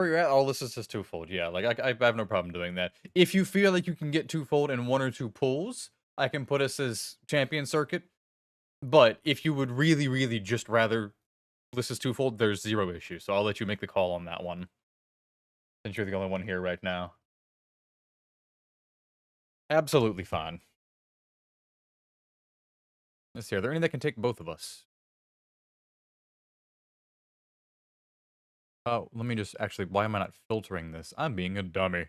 Where you're at, all this is just twofold. Yeah, like I have no problem doing that. If you feel like you can get twofold in 1 or 2 pulls, I can put us as champion circuit. But if you would really, really just rather this is twofold, there's 0 issue. So I'll let you make the call on that one. Since you're the only one here right now. Absolutely fine. Let's see, are there any that can take both of us? Oh, let me just actually, why am I not filtering this? I'm being a dummy.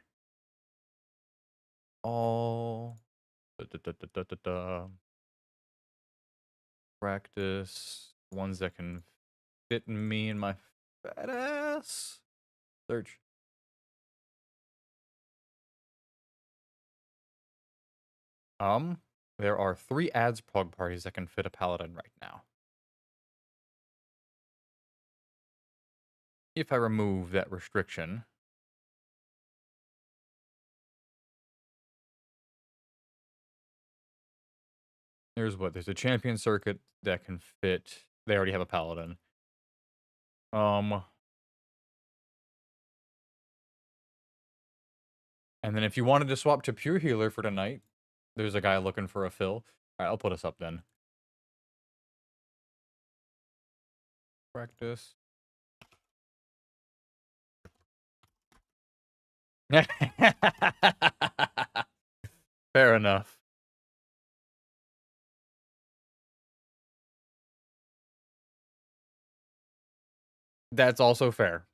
All practice ones that can fit me and my fat ass. Search. There are 3 ads prog parties that can fit a paladin right now. If I remove that restriction. There's what? There's a champion circuit that can fit. They already have a paladin. And then if you wanted to swap to pure healer for tonight, there's a guy looking for a fill. Alright, I'll put us up then. Practice. Fair enough. That's also fair.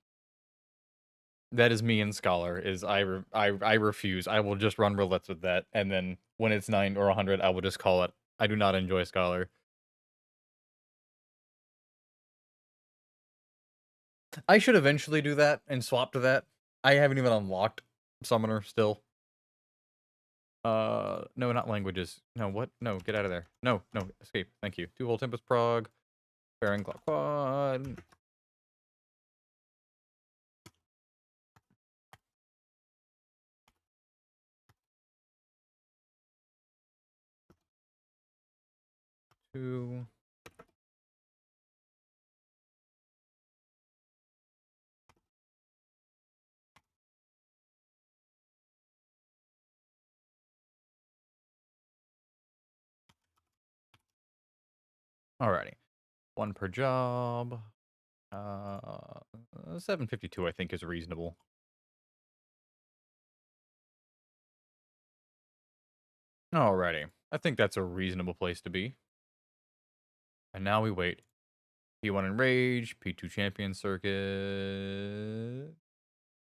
That is me and Scholar, is I refuse. I will just run roulettes with that, and then when it's 9 or 100, I will just call it. I do not enjoy Scholar. I should eventually do that and swap to that. I haven't even unlocked Summoner still. No, not languages. No, what? No, get out of there. No, no, escape. Thank you. 2-volt Tempest Prog. Bearing Clock Quad. Two. Alrighty. 1 per job. 752 I think is reasonable. Alrighty. I think that's a reasonable place to be. And now we wait. P1 Enrage, P2 Champion Circuit.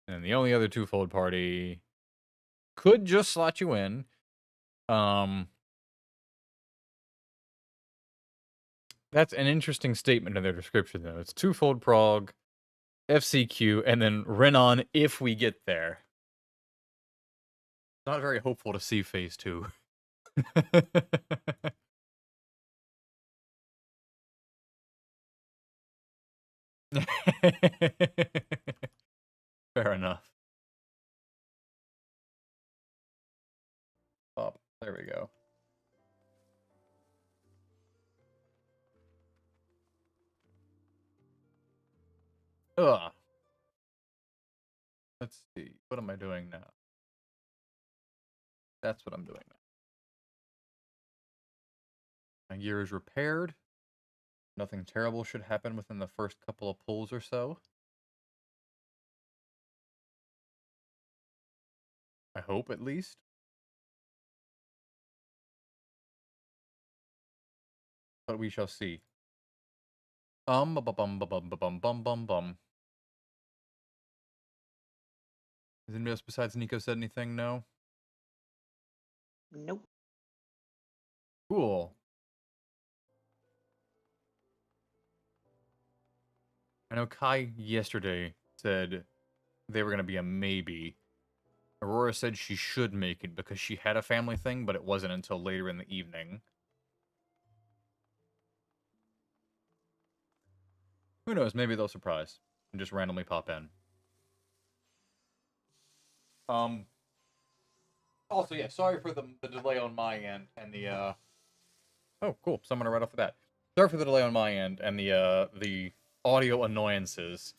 And the only other twofold party could just slot you in. That's an interesting statement in their description, though. It's twofold prog, FCQ, and then Renon if we get there. Not very hopeful to see phase 2. Fair enough. Oh, there we go. Ugh. Let's see. What am I doing now? That's what I'm doing now. My gear is repaired. Nothing terrible should happen within the first couple of pulls or so. I hope, at least. But we shall see. Bum bum bum bum bum bum bum bum. Has anybody else besides Nico said anything? No? Nope. Cool. I know Kai yesterday said they were going to be a maybe. Aurora said she should make it because she had a family thing, but it wasn't until later in the evening. Who knows? Maybe they'll surprise and just randomly pop in. Also, yeah, sorry for the delay on my end and the, Oh, cool. Summoner right off the bat. Sorry for the delay on my end and the audio annoyances.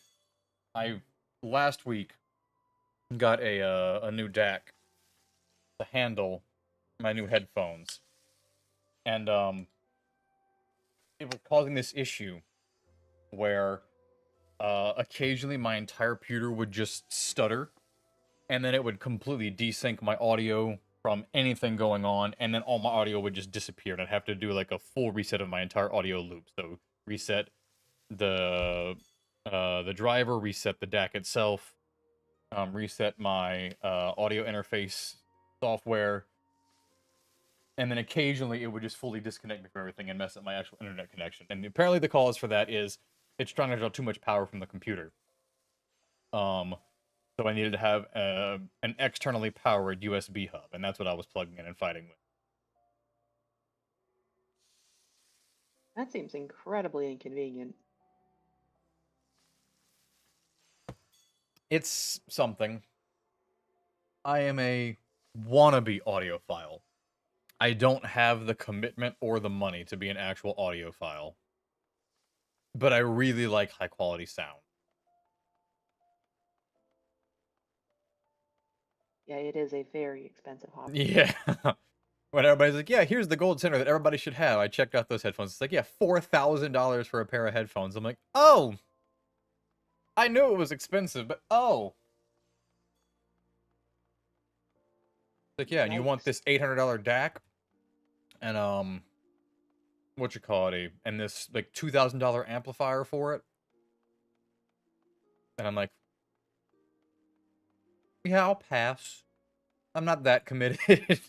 I last week got a new DAC to handle my new headphones, and it was causing this issue where occasionally my entire computer would just stutter, and then it would completely desync my audio from anything going on, and then all my audio would just disappear, and I'd have to do like a full reset of my entire audio loop. So reset the driver, reset the DAC itself, reset my audio interface software, and then occasionally it would just fully disconnect me from everything and mess up my actual internet connection. And apparently the cause for that is it's trying to draw too much power from the computer. So I needed to have an externally powered USB hub, and that's what I was plugging in and fighting with. That seems incredibly inconvenient. It's something. I am a wannabe audiophile. I don't have the commitment or the money to be an actual audiophile, but I really like high quality sound. Yeah, it is a very expensive hobby. Yeah. When everybody's like, yeah, here's the gold standard that everybody should have. I checked out those headphones. It's like, yeah, $4,000 for a pair of headphones. I'm like, oh, I knew it was expensive, but oh. Like, yeah, and you want Yikes. this $800 DAC, and what you call it, and this like $2,000 amplifier for it, and I'm like, yeah, I'll pass. I'm not that committed.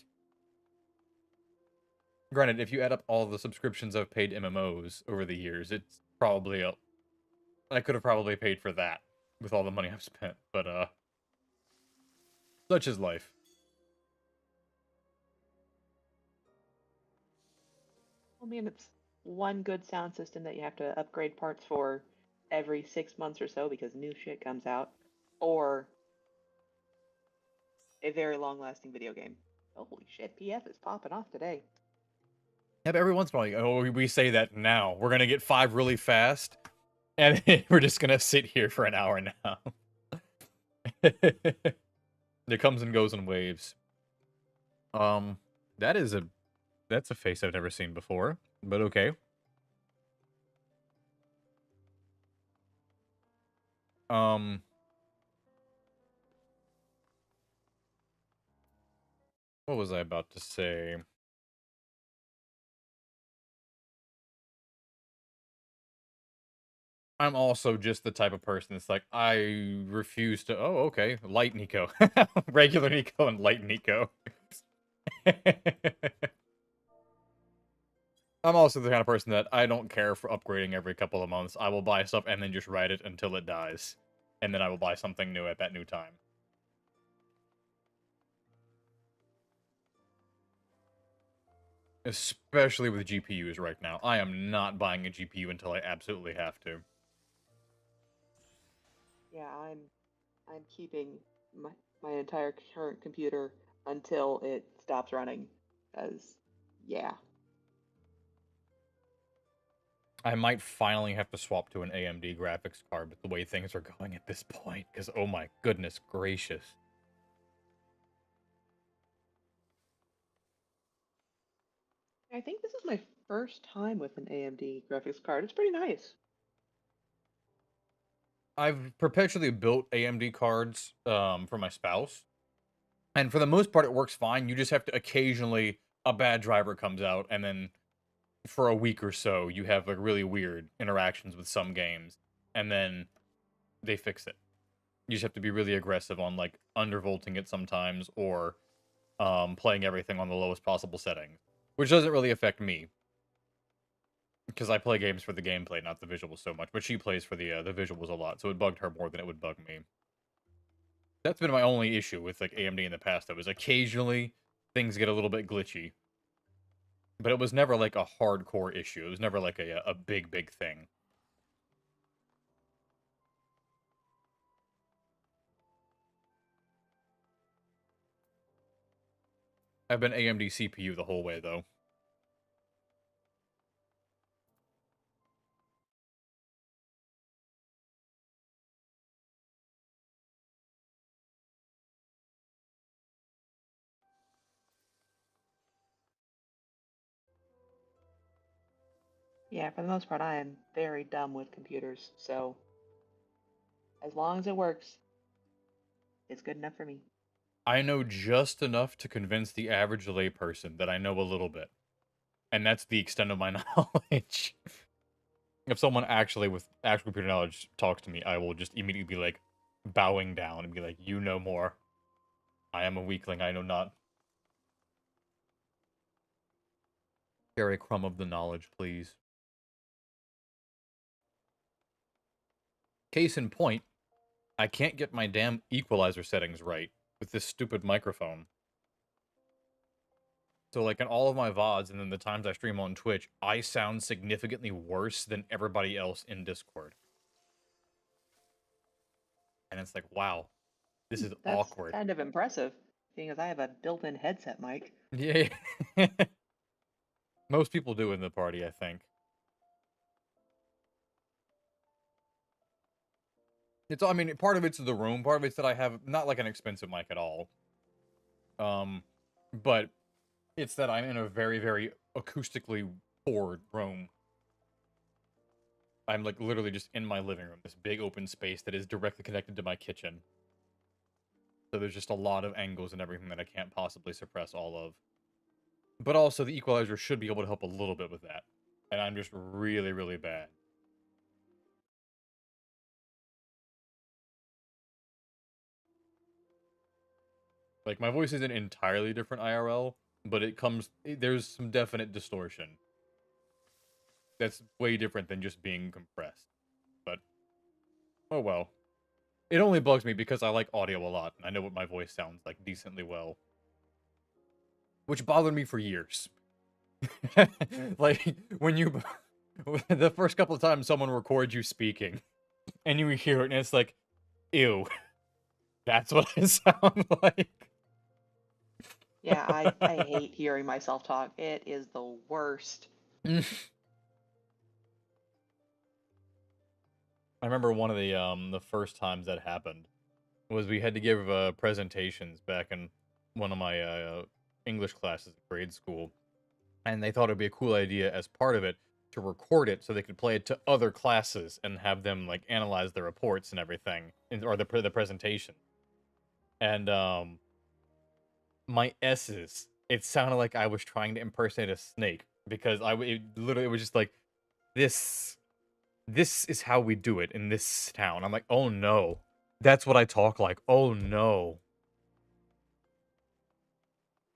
Granted, if you add up all the subscriptions I've paid MMOs over the years, it's probably a. I could have probably paid for that with all the money I've spent, but such is life. I mean, it's one good sound system that you have to upgrade parts for every 6 months or so because new shit comes out, or a very long-lasting video game. Holy shit, PF is popping off today. Yeah, but every once in a while, oh, we say that now. We're gonna get 5 really fast, and we're just gonna sit here for an hour now. It comes and goes in waves. That is that's a face I've never seen before, but okay. Um, what was I about to say? I'm also just the type of person that's like, I refuse to. Oh, okay. Light Nico. Regular Nico and Light Nico. I'm also the kind of person that I don't care for upgrading every couple of months. I will buy stuff and then just ride it until it dies. And then I will buy something new at that new time. Especially with GPUs right now. I am not buying a GPU until I absolutely have to. Yeah, I'm keeping my entire current computer until it stops running, because yeah. I might finally have to swap to an AMD graphics card with the way things are going at this point, because oh my goodness gracious. I think this is my first time with an AMD graphics card. It's pretty nice. I've perpetually built AMD cards for my spouse, and for the most part it works fine. You just have to occasionally, a bad driver comes out, and then for a week or so you have like really weird interactions with some games, and then they fix it. You just have to be really aggressive on like undervolting it sometimes, or playing everything on the lowest possible settings, which doesn't really affect me because I play games for the gameplay, not the visuals so much. But she plays for the visuals a lot, so it bugged her more than it would bug me. That's been my only issue with like AMD in the past. Though, is occasionally things get a little bit glitchy, but it was never like a hardcore issue. It was never like a big thing. I've been AMD CPU the whole way though. Yeah, for the most part, I am very dumb with computers, so as long as it works, it's good enough for me. I know just enough to convince the average layperson that I know a little bit. And that's the extent of my knowledge. If someone actually with actual computer knowledge talks to me, I will just immediately be like bowing down and be like, "You know more. I am a weakling. I know not." Share a crumb of the knowledge, please. Case in point, I can't get my damn equalizer settings right with this stupid microphone. So, like, in all of my VODs and then the times I stream on Twitch, I sound significantly worse than everybody else in Discord. And it's like, wow, this is That's awkward. kind of impressive, seeing as I have a built-in headset mic. Yeah. Most people do in the party, I think. I mean, part of it's the room, part of it's that I have not like an expensive mic at all. Um, but it's that I'm in a very, very acoustically poor room. I'm like literally just in my living room, this big open space that is directly connected to my kitchen. So there's just a lot of angles and everything that I can't possibly suppress all of. But also the equalizer should be able to help a little bit with that. And I'm just really, really bad. Like my voice isn't entirely different IRL, but there's some definite distortion. That's way different than just being compressed. But oh well. It only bugs me because I like audio a lot, and I know what my voice sounds like decently well. Which bothered me for years. Like, when you... the first couple of times someone records you speaking, and you hear it, and it's like, ew. That's what I sound like. Yeah, I hate hearing myself talk. It is the worst. I remember one of the first times that happened was we had to give presentations back in one of my English classes at grade school, and they thought it'd be a cool idea as part of it to record it so they could play it to other classes and have them like analyze the reports and everything, or the presentation. And my S's, it sounded like I was trying to impersonate a snake because it was just like this. This is how we do it in this town. I'm like, oh no. That's what I talk like. Oh no.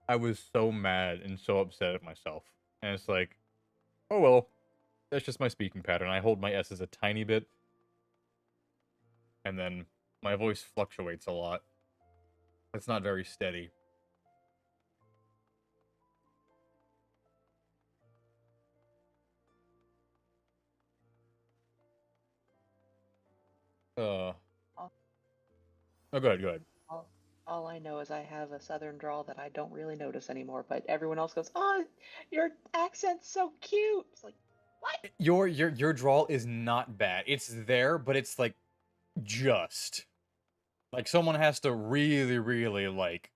I was so mad and so upset at myself. And it's like, oh well, that's just my speaking pattern. I hold my S's a tiny bit. And then my voice fluctuates a lot. It's not very steady. Uh, All, oh, go ahead, go ahead. all I know is I have a southern drawl that I don't really notice anymore, but everyone else goes, "Oh, your accent's so cute." It's like, what? Your drawl is not bad. It's there, but it's like just. Like someone has to really, really like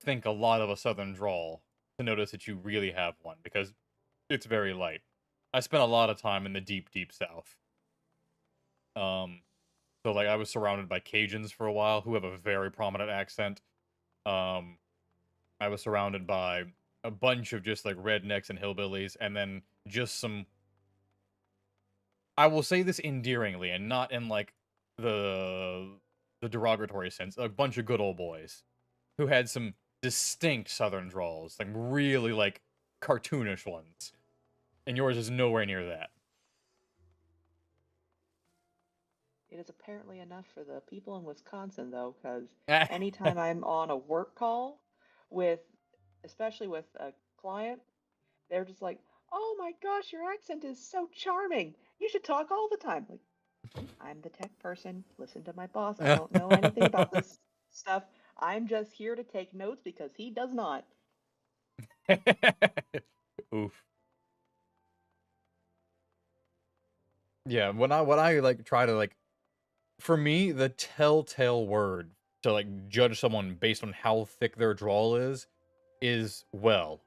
think a lot of a southern drawl to notice that you really have one because it's very light. I spent a lot of time in the deep, deep south. Um, so like I was surrounded by Cajuns for a while who have a very prominent accent. Um, I was surrounded by a bunch of just like rednecks and hillbillies, and then just some. I will say this endearingly and not in like the the derogatory sense. A bunch of good old boys who had some distinct southern drawls, like really like cartoonish ones. And yours is nowhere near that. It is apparently enough for the people in Wisconsin, though, because anytime I'm on a work call with, especially with a client, they're just like, "Oh my gosh, your accent is so charming. You should talk all the time." Like, I'm the tech person. Listen to my boss. I don't know anything about this stuff. I'm just here to take notes because he does not. Oof. Yeah, when I like try to like for me, the telltale word to like judge someone based on how thick their drawl is well.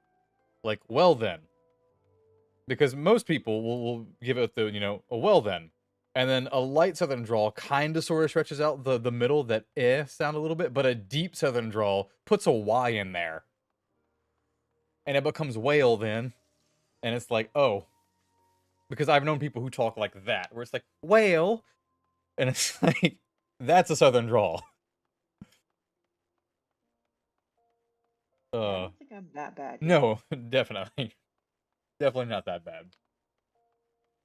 Like, well then. Because most people will give it the, you know, a well then. And then a light southern drawl kind of sort of stretches out the middle, that sound a little bit, but a deep southern drawl puts a Y in there. And it becomes whale then. And it's like, oh. Because I've known people who talk like that, where it's like, whale. And it's like, that's a southern drawl. Yeah, I don't think I'm that bad yet. No, definitely. Definitely not that bad.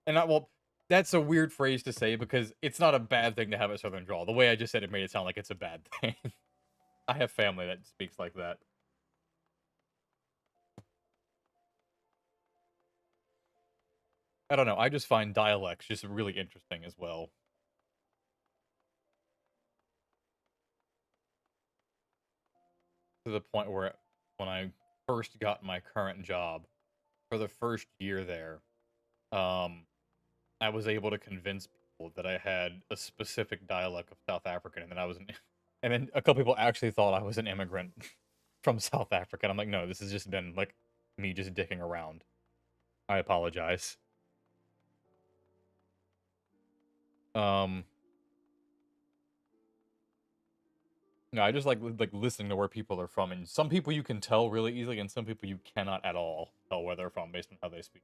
And well, that's a weird phrase to say because it's not a bad thing to have a southern drawl. The way I just said it made it sound like it's a bad thing. I have family that speaks like that. I don't know. I just find dialects just really interesting as well. To the point where when I first got my current job, for the first year there, I was able to convince people that I had a specific dialect of South African, and then and then a couple people actually thought I was an immigrant from South Africa. And I'm like, no, this has just been like me just dicking around. I apologize. Um, no, I just like listening to where people are from, and some people you can tell really easily, and some people you cannot at all tell where they're from based on how they speak.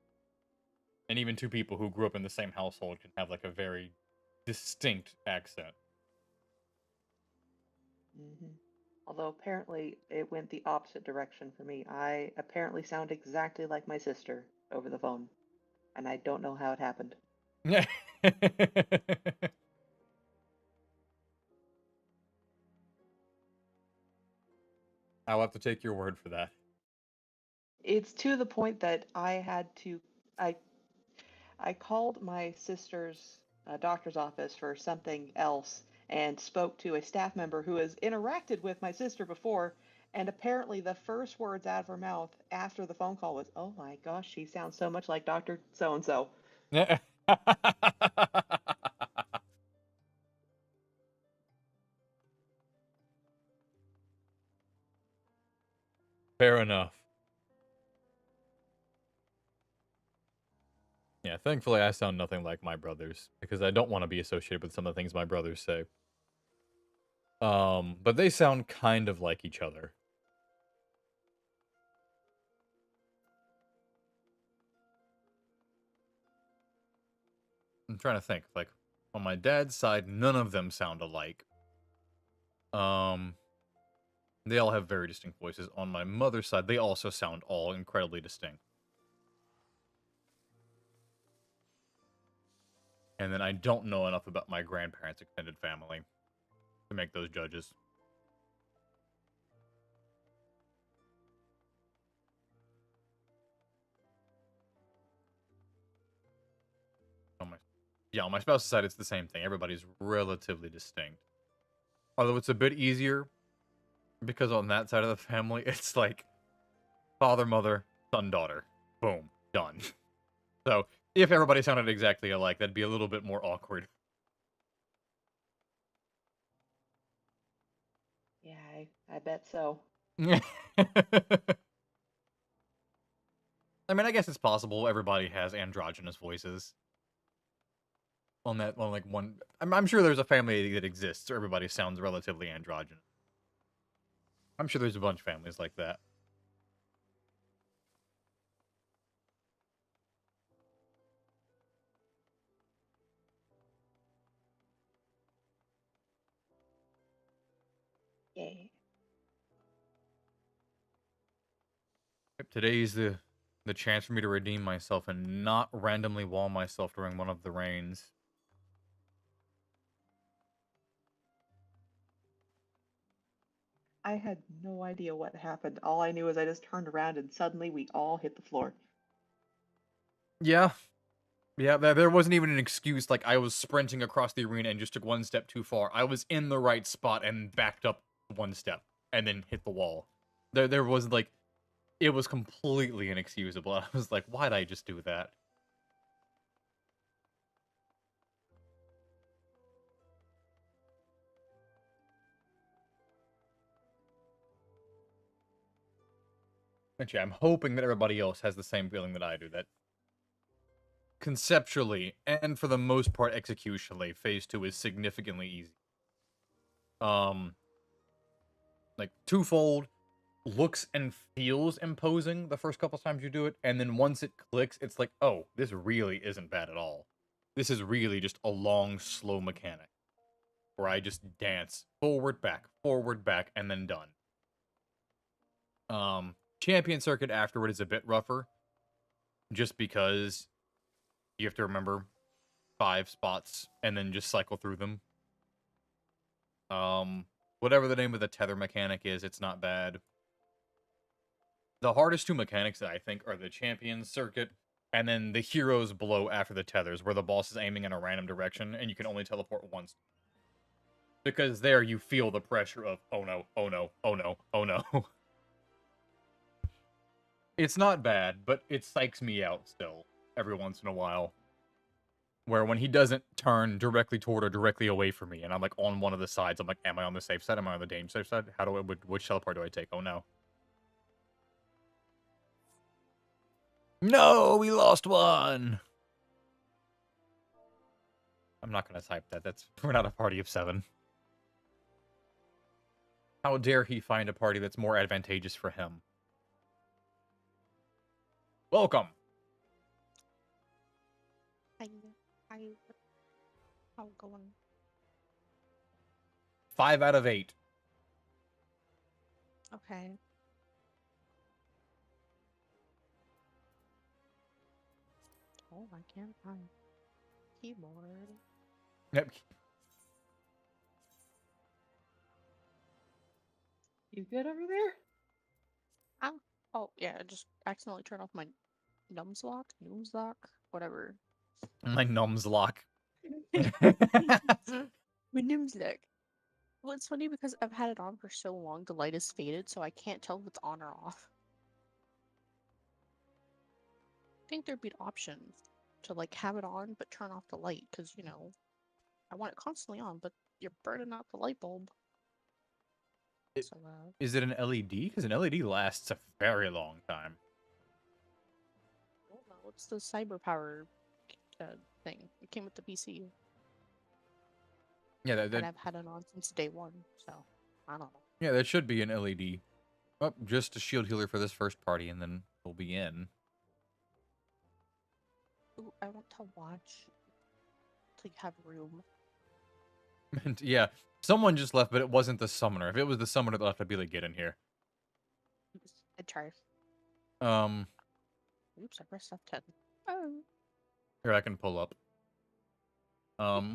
And even two people who grew up in the same household can have like a very distinct accent. Hmm. Although apparently it went the opposite direction for me. I apparently sound exactly like my sister over the phone, and I don't know how it happened. Yeah. I'll have to take your word for that. It's to the point that I I called my sister's doctor's office for something else and spoke to a staff member who has interacted with my sister before. And apparently, the first words out of her mouth after the phone call was, "Oh my gosh, she sounds so much like Dr. So and so." Fair enough. Yeah, thankfully I sound nothing like my brothers, because I don't want to be associated with some of the things my brothers say. But they sound kind of like each other. I'm trying to think. Like, on my dad's side, none of them sound alike. Um, they all have very distinct voices. On my mother's side, they also sound all incredibly distinct. And then I don't know enough about my grandparents' extended family to make those judges. On my, yeah, on my spouse's side, it's the same thing. Everybody's relatively distinct. Although it's a bit easier because on that side of the family, it's like father, mother, son, daughter. Boom. Done. So, if everybody sounded exactly alike, that'd be a little bit more awkward. Yeah, I bet so. I mean, I guess it's possible everybody has androgynous voices. On that, on like one, I'm sure there's a family that exists where everybody sounds relatively androgynous. I'm sure there's a bunch of families like that. Yay. Today's the chance for me to redeem myself and not randomly wall myself during one of the rains. I had no idea what happened. All I knew is I just turned around and suddenly we all hit the floor. Yeah, yeah, there wasn't even an excuse, like, I was sprinting across the arena and just took one step too far. I was in the right spot and backed up one step, and then hit the wall. There was, like, it was completely inexcusable. I was like, why'd I just do that? Actually, I'm hoping that everybody else has the same feeling that I do, that conceptually and for the most part executionally, phase 2 is significantly easy. Like twofold looks and feels imposing the first couple times you do it, and then once it clicks, it's like, oh, this really isn't bad at all. This is really just a long, slow mechanic where I just dance forward, back, and then done. Champion circuit afterward is a bit rougher, just because you have to remember 5 spots and then just cycle through them. Whatever the name of the tether mechanic is, it's not bad. The hardest 2 mechanics that I think are the champion circuit and then the heroes below after the tethers, where the boss is aiming in a random direction and you can only teleport once. Because there you feel the pressure of, oh no, oh no, oh no, oh no. It's not bad, but it psychs me out still, every once in a while. Where when he doesn't turn directly toward or directly away from me, and I'm like on one of the sides, I'm like, am I on the safe side? Am I on the danger safe side? How do I, which teleport do I take? Oh no. No, we lost one! I'm not gonna type that. We're not a party of 7. How dare he find a party that's more advantageous for him? Welcome! I how going? 5 out of 8. Okay. Oh, I can't find keyboard. Yep. You good over there? Oh yeah, I just accidentally turned off my numslock, whatever. My nums lock. My numslock. Well, it's funny because I've had it on for so long, the light is faded, so I can't tell if it's on or off. I think there'd be an option to like have it on but turn off the light, because you know, I want it constantly on, but you're burning out the light bulb. So Is it an LED? Because an LED lasts a very long time. I don't know. It's the cyber power thing. It came with the PC. Yeah, And I've had it on since day one, so I don't know. yeah, that should be an LED. Oh, just a shield healer for this first party, and then we'll be in. Ooh, I want to watch to have room. And yeah, someone just left, but it wasn't the summoner. If it was the summoner that left, I'd be like, get in here. I'd try. Oops, I pressed F10. Oh. Here, I can pull up. So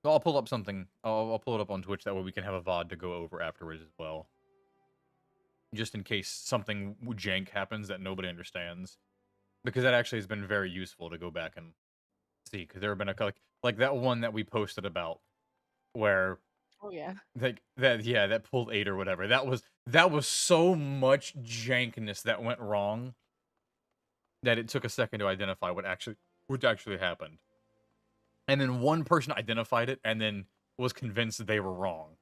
I'll pull up something. I'll pull it up on Twitch. That way we can have a VOD to go over afterwards as well. Just in case something jank happens that nobody understands. Because that actually has been very useful to go back and see. Because there have been a like that one that we posted about where Oh yeah. that pulled 8 or whatever. That was so much jankness that went wrong that it took a second to identify what actually happened. And then one person identified it and then was convinced they were wrong.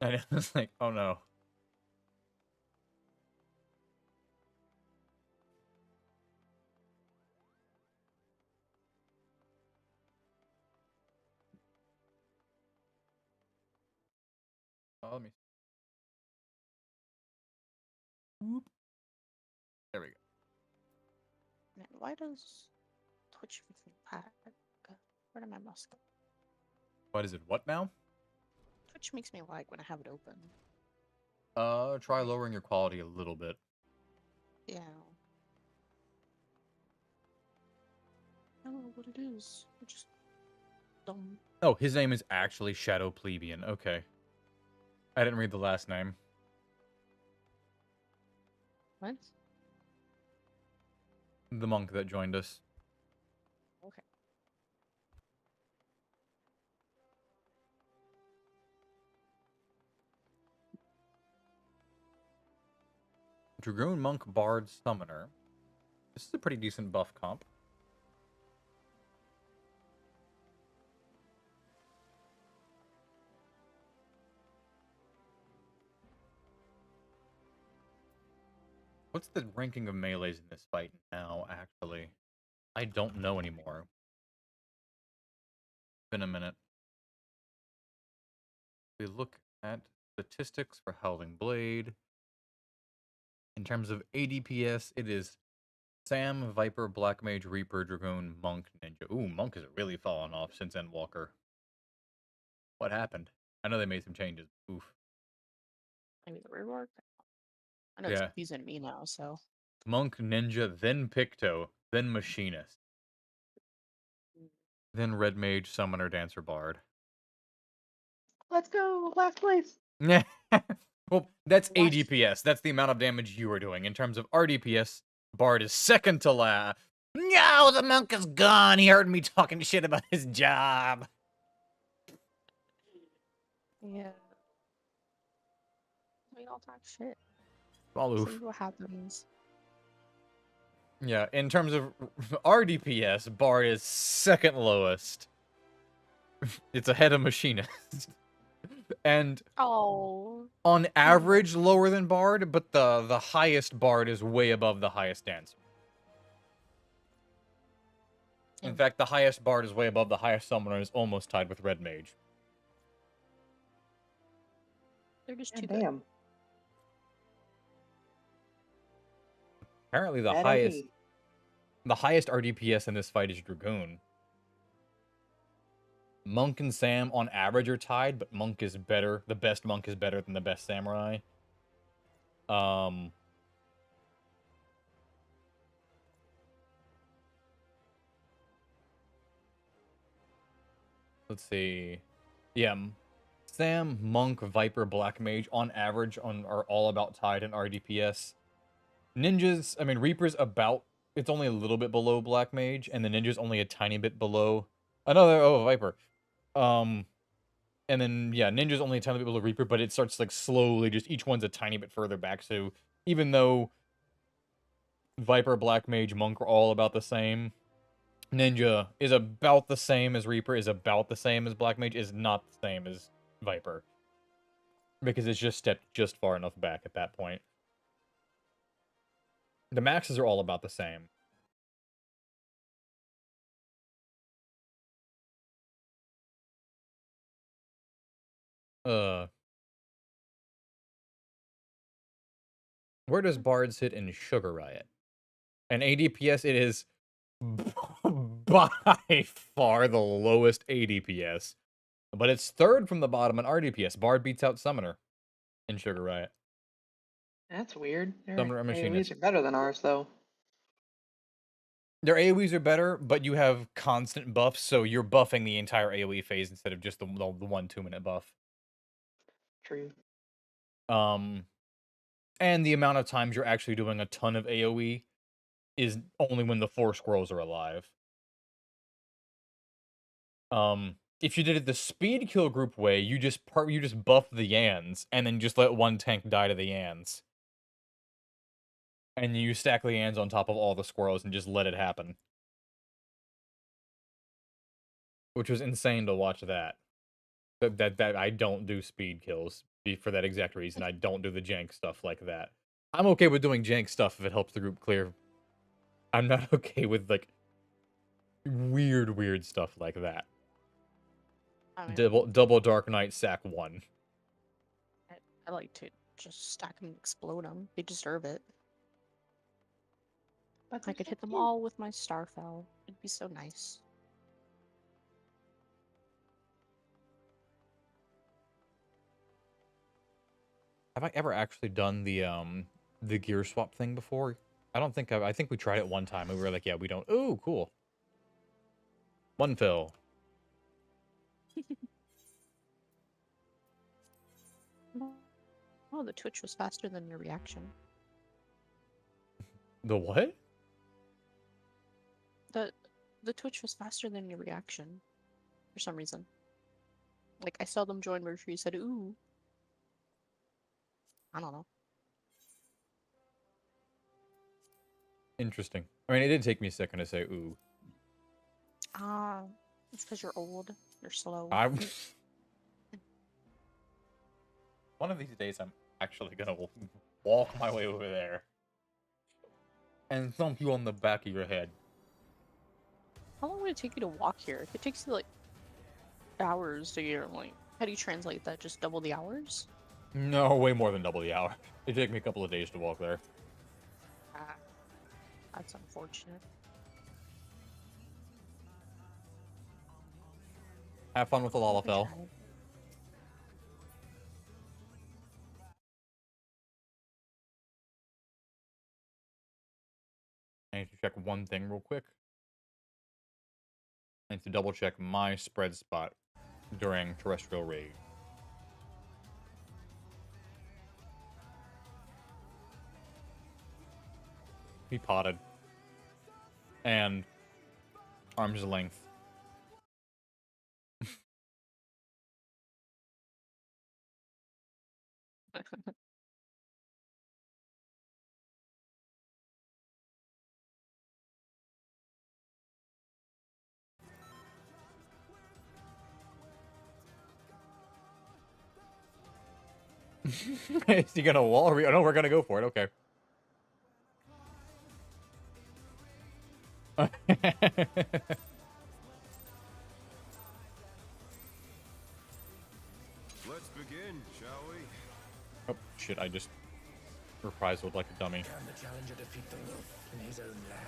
And it was like, oh no. Oh, let me. Whoop. There we go. Man, why does Twitch make me lag? Where did my mouse go? What is it? What now? Twitch makes me lag when I have it open. Try lowering your quality a little bit. Yeah. I don't know what it is. It's just dumb. Oh, his name is actually Shadow Plebeian. Okay. I didn't read the last name. What? The monk that joined us. Okay. Dragoon Monk Bard Summoner. This is a pretty decent buff comp. What's the ranking of melees in this fight now, actually? I don't know anymore. Been a minute. We look at statistics for Howling Blade. In terms of ADPS, it is Sam, Viper, Black Mage, Reaper, Dragoon, Monk, Ninja. Ooh, Monk has really fallen off since Endwalker. What happened? I know they made some changes. Oof. Maybe the rework. I know it's Yeah. confusing me now, so. Monk, Ninja, then Picto, then Machinist. Then Red Mage, Summoner, Dancer, Bard. Let's go! Last place! Yeah. Well, that's Watch. ADPS. That's the amount of damage you are doing. In terms of RDPS, Bard is second to last. No, the monk is gone. He heard me talking shit about his job. Yeah. We all talk shit. All See oof. what happens. Yeah, in terms of RDPS, Bard is second lowest. It's ahead of Machinist. And Oh. on average, lower than Bard, but the highest Bard is way above the highest Dancer. In fact, the highest Bard is way above the highest Summoner and is almost tied with Red Mage. They're just God too damn. Apparently the Bad highest RDPS in this fight is Dragoon. Monk and Sam on average are tied, but Monk is better. The best Monk is better than the best Samurai. Let's see. Yeah, Sam, Monk, Viper, Black Mage on average are all about tied in RDPS. Ninjas, I mean Reaper's about, it's only a little bit below Black Mage, and the Ninja's only a tiny bit below Viper. And then, yeah, Ninja's only a tiny bit below Reaper, but it starts, like, slowly, just each one's a tiny bit further back, so even though Viper, Black Mage, Monk are all about the same, Ninja is about the same as Reaper, is about the same as Black Mage, is not the same as Viper. Because it's just stepped just far enough back at that point. The maxes are all about the same. Where does Bard sit in Sugar Riot? And ADPS, it is by far the lowest ADPS. But it's third from the bottom in RDPS. Bard beats out Summoner in Sugar Riot. That's weird. Their Summoner and Machinist. AoEs are better than ours, though. Their AoEs are better, but you have constant buffs, so you're buffing the entire AoE phase instead of just the 1 2-minute buff. True. And the amount of times you're actually doing a ton of AoE is only when the 4 squirrels are alive. If you did it the speed kill group way, you just buff the Yans and then just let one tank die to the Yans. And you stack the Yans on top of all the squirrels and just let it happen. Which was insane to watch that. That I don't do speed kills for that exact reason. I don't do the jank stuff like that. I'm okay with doing jank stuff if it helps the group clear. I'm not okay with, like, weird stuff like that. I mean, Double Dark Knight sack 1. I like to just stack them and explode them. They deserve it. But I could hit them all with my Starfell. It'd be so nice. Have I ever actually done the gear swap thing before? I don't think I think we tried it one time and we were like, yeah, we don't. Ooh, cool. One fill. Oh, the Twitch was faster than your reaction. The what? The Twitch was faster than your reaction. For some reason. Like, I saw them join Mercury, said, ooh. I don't know. Interesting. I mean, it did take me a second to say ooh. It's because you're old. You're slow. One of these days, I'm actually gonna walk my way over there. and thump you on the back of your head. How long would it take you to walk here? If it takes you like hours to get, like, how do you translate that? Just double the hours? No, way more than double the hour. It'd take me a couple of days to walk there. Ah, that's unfortunate. Have fun with the Hope I Lalafell. tried. I need to check one thing real quick. I need to double check my spread spot during terrestrial raid. He potted. And arm's length. Is he gonna wall? Or no, we're gonna go for it. Okay. Let's begin, shall we? Oh shit! I just reprised like a dummy. Can the challenger defeat the wolf in his own lair?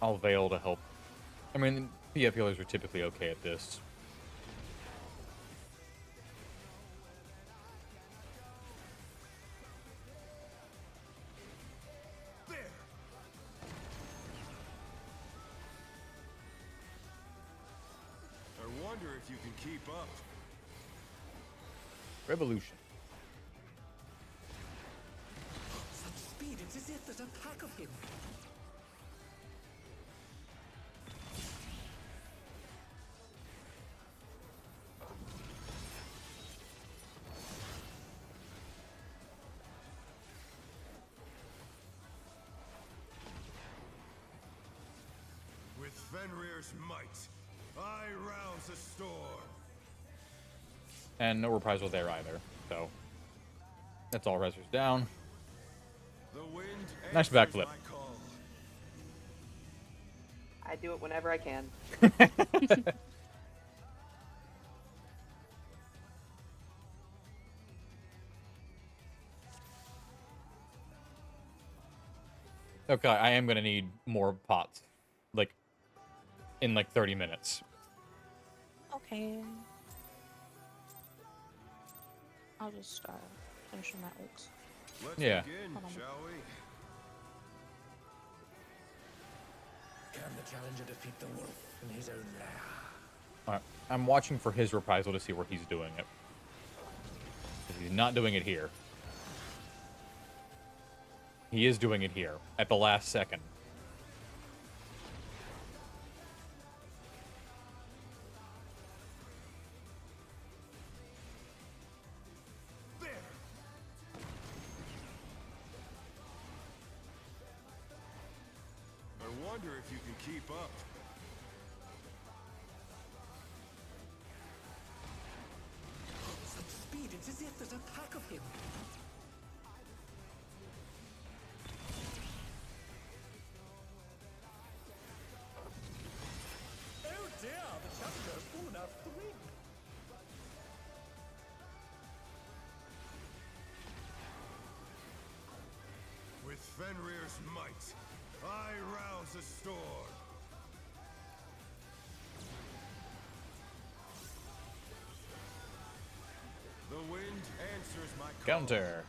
I'll Veil to help. I mean, PF healers are typically okay at this. There! I wonder if you can keep up. Revolution. Such speed, it's as if there's a pack of him. With Fenrir's might, I rouse the storm. And no reprisal there either, so that's all resers down. The wind Nice answers backflip. my call. I do it whenever I can. Okay, I am gonna need more pots, like in like 30 minutes. Okay. I'll just finish on that works. Let's Yeah. begin, Hold on. shall we? Can the challenger defeat the wolf in his own lair? Alright, I'm watching for his reprisal to see where he's doing it. 'Cause he's not doing it here. He is doing it here at the last second. There! I wonder if you can keep up. Such speed, it's as if there's a pack of him. Oh dear, the challenger has fallen out of the ring. With Fenrir's might, I rouse the storm. The wind answers my call. Counter.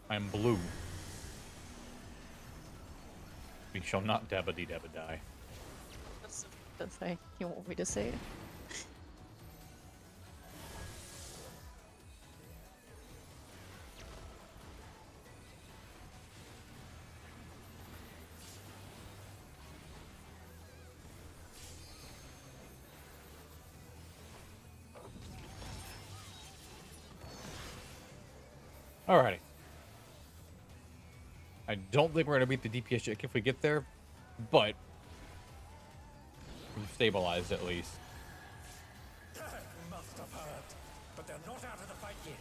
I'm blue. We shall not dabba-dee-dabba die. That's the thing you want me to say. Alrighty. I don't think we're gonna beat the DPS check if we get there, but we've stabilized at least. Must have hurt, but they're not out of the fight yet.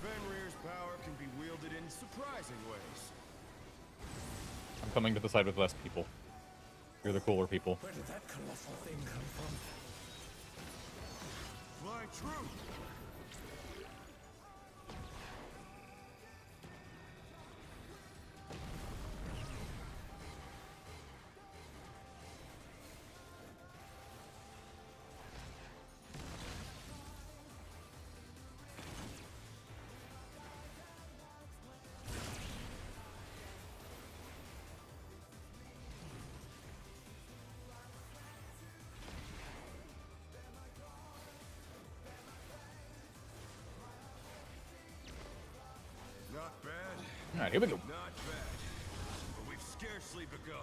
Fenrir's power can be wielded in surprising ways. I'm coming to the side with less people. You're the cooler people. Where did that colossal thing come from? Fly true! Not bad. Alright, here we go. Not bad. But we've scarcely begun.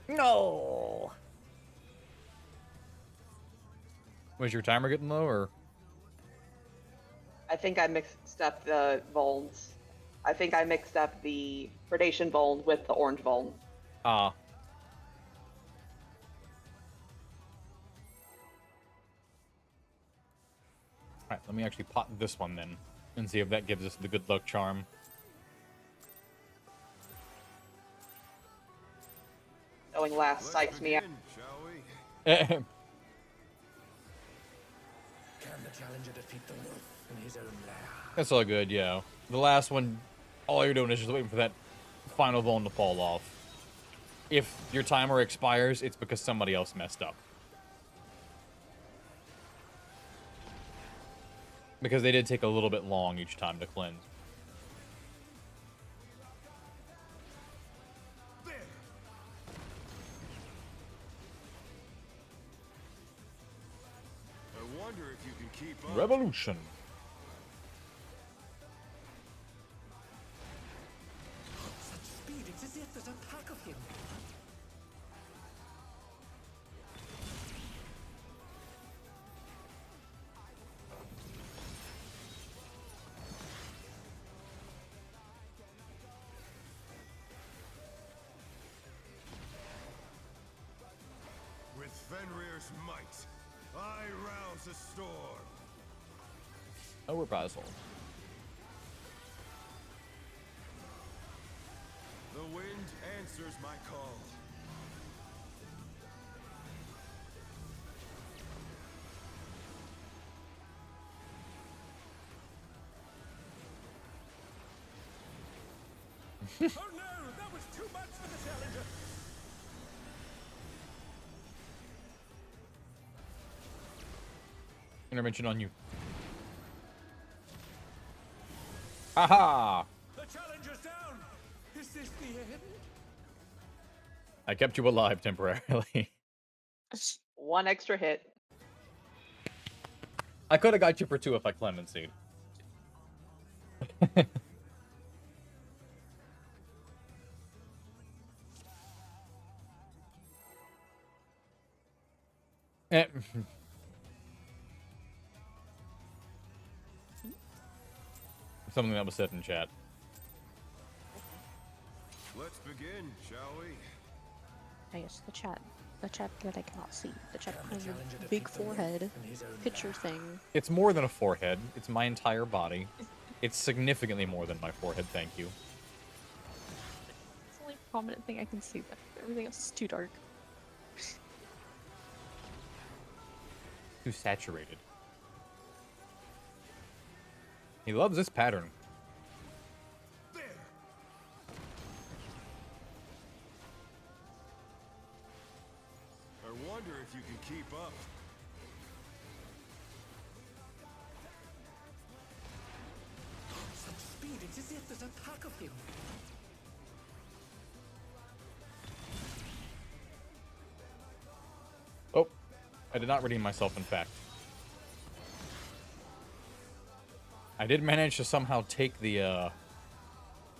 No. Was your timer getting low, or? I think I mixed up the Volns. I think I mixed up the Predation Voln with the Orange Voln. Ah. Alright, let me actually pot this one then, and see if that gives us the good luck charm. Going last Let's psyched me out. begin, shall we? Can the challenger defeat the wolf in his own lair? That's all good, yeah. The last one, all you're doing is just waiting for that final bone to fall off. If your timer expires, it's because somebody else messed up. Because they did take a little bit long each time to cleanse. There! I wonder if you can keep up. Revolution. Such speed, it's as if there's a pack of him. With Fenrir's might, I rouse a storm. Oh, reprisal. The wind answers my call. Oh no, that was too much for the challenger. Intervention on you. Haha! The challenger's down. Is this the end? I kept you alive temporarily. One extra hit. I could have got you for 2 if I clemency. Eh. Something that was said in chat. Let's begin, shall we? I guess the chat. The chat that I cannot see. The chat has a big forehead picture thing. It's more than a forehead. It's my entire body. It's significantly more than my forehead, thank you. It's the only prominent thing I can see, but everything else is too dark. Too saturated. He loves this pattern. There. I wonder if you can keep up. Such speed, it's as if there's a pack of him. Oh, I did not redeem myself, in fact. I did manage to somehow take the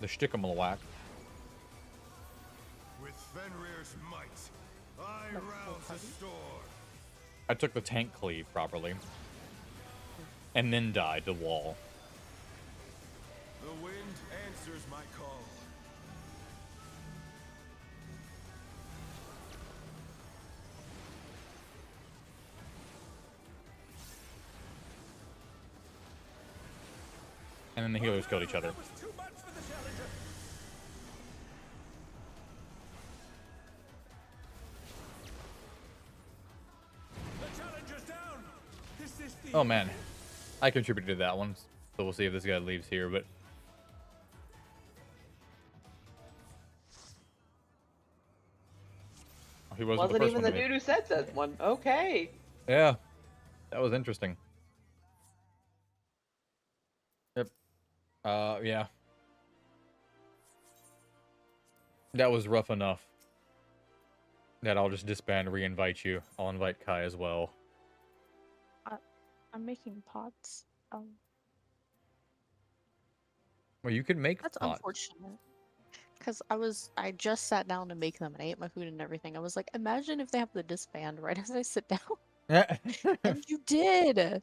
shtick'em-a-whack. With Fenrir's might, I rouse the storm. I took the tank cleave properly. And then died to wall. The wind answers my call. And then the healers killed each other. That was too much for the challenger. The challenger's down. This is the Oh man, I contributed to that one, so we'll see if this guy leaves here, but... Oh, he wasn't Wasn't the first even one the to leave. dude who said that one. Okay. Yeah, that was interesting. Yep. Yeah. That was rough enough. That I'll just disband and re-invite you. I'll invite Kai as well. I'm making pots. Well, you could make That's pots. unfortunate. Because I just sat down to make them and I ate my food and everything. I was like, imagine if they have the disband right as I sit down. And you did!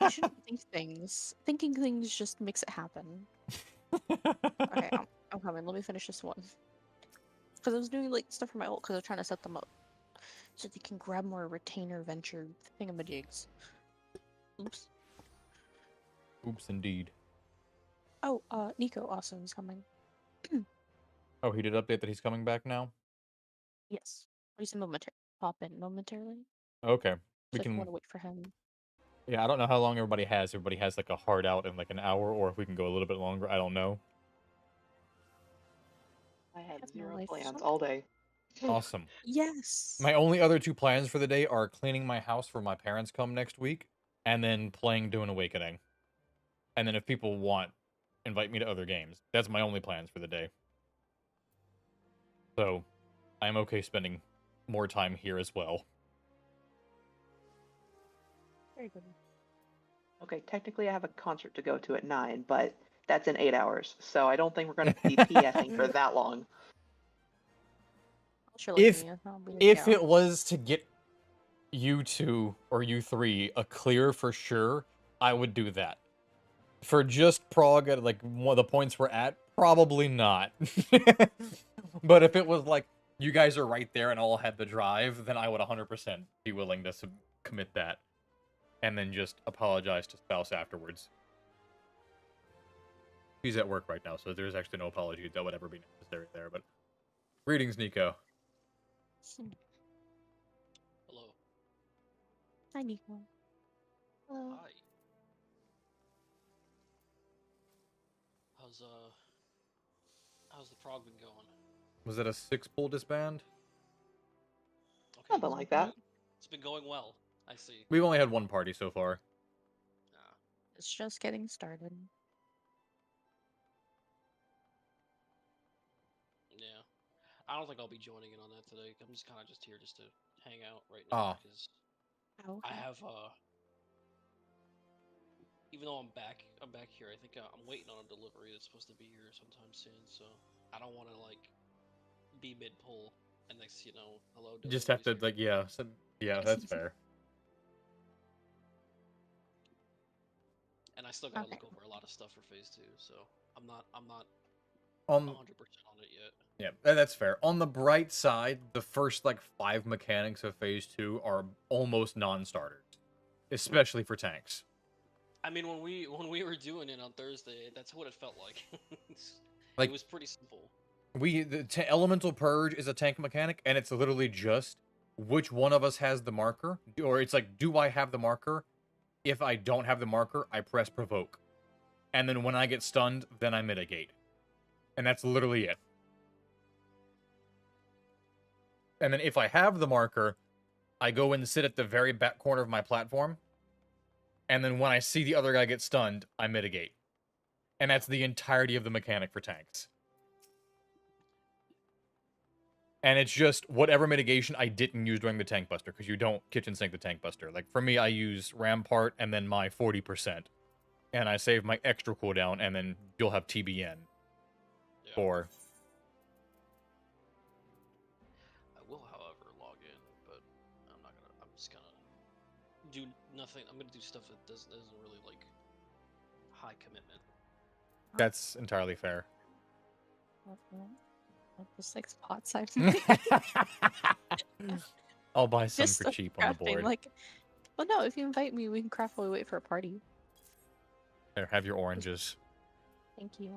You shouldn't think things. Thinking things just makes it happen. Okay, I'm coming. Let me finish this one. Because I was doing like stuff for my ult because I was trying to set them up. So they can grab more retainer venture thingamajigs. Oops. Oops, indeed. Oh, Nico also is coming. Oh, he did update that he's coming back now? Yes. Or he's pop in momentarily. Okay. We So if you can... want to wait for him. Yeah, I don't know how long everybody has. Everybody has like a hard out in like an hour, or if we can go a little bit longer. I don't know. I had have no zero life, plans so- all day. Awesome. Yes. My only other 2 plans for the day are cleaning my house for my parents come next week, and then playing Dune Awakening. And then if people want, invite me to other games. That's my only plans for the day. So, I'm okay spending more time here as well. Very good. Okay, technically I have a concert to go to at 9, but that's in 8 hours, so I don't think we're going to be PFing for that long. I'll share like If me. I'll be if yeah. it was to get you 2 or you 3 a clear for sure, I would do that. For just Prague at like one of the points we're at, probably not. But if it was like you guys are right there and all had the drive, then I would 100% be willing to commit that, and then just apologize to spouse afterwards. He's at work right now, so there's actually no apology that would ever be necessary there. But greetings, Nico. Hello. Hi, Nico. Hello. Hi. How's the prog been going? Was it a 6-pull disband? Okay. Something like that. It's been going well. I see. We've only had 1 party so far. It's just getting started. Yeah. I don't think I'll be joining in on that today. I'm just kind of here just to hang out right now because Oh, I okay. have even though I'm back here. I think I'm waiting on a delivery that's supposed to be here sometime soon. So I don't want to like be mid pull and next hello. You just have to delivery's here. like yeah, that's fair. And I still gotta Okay. look over a lot of stuff for phase 2. So I'm not 100% Um, on it yet. yeah, that's fair. On the bright side, the first like 5 mechanics of phase 2 are almost non-starters, especially for tanks. I mean, when we were doing it on Thursday, that's what it felt like. Like, it was pretty simple. The Elemental Purge is a tank mechanic, and it's literally just which one of us has the marker, or it's like, do I have the marker? If I don't have the marker, I press provoke. And then when I get stunned, then I mitigate. And that's literally it. And then if I have the marker, I go and sit at the very back corner of my platform. And then when I see the other guy get stunned, I mitigate. And that's the entirety of the mechanic for tanks. And it's just whatever mitigation I didn't use during the tank buster, because you don't kitchen sink the tank buster. Like, for me, I use Rampart and then my 40%. And I save my extra cooldown, and then you'll have TBN. Yeah. For... I will, however, log in, but I'm not gonna. I'm just gonna do nothing. I'm gonna do stuff that isn't really like high commitment. That's entirely fair. What the 6 pots I've made? I'll buy some Just for cheap on the crafting, board. like, well, no, if you invite me, we can craft while we wait for a party. There, have your oranges. Thank you.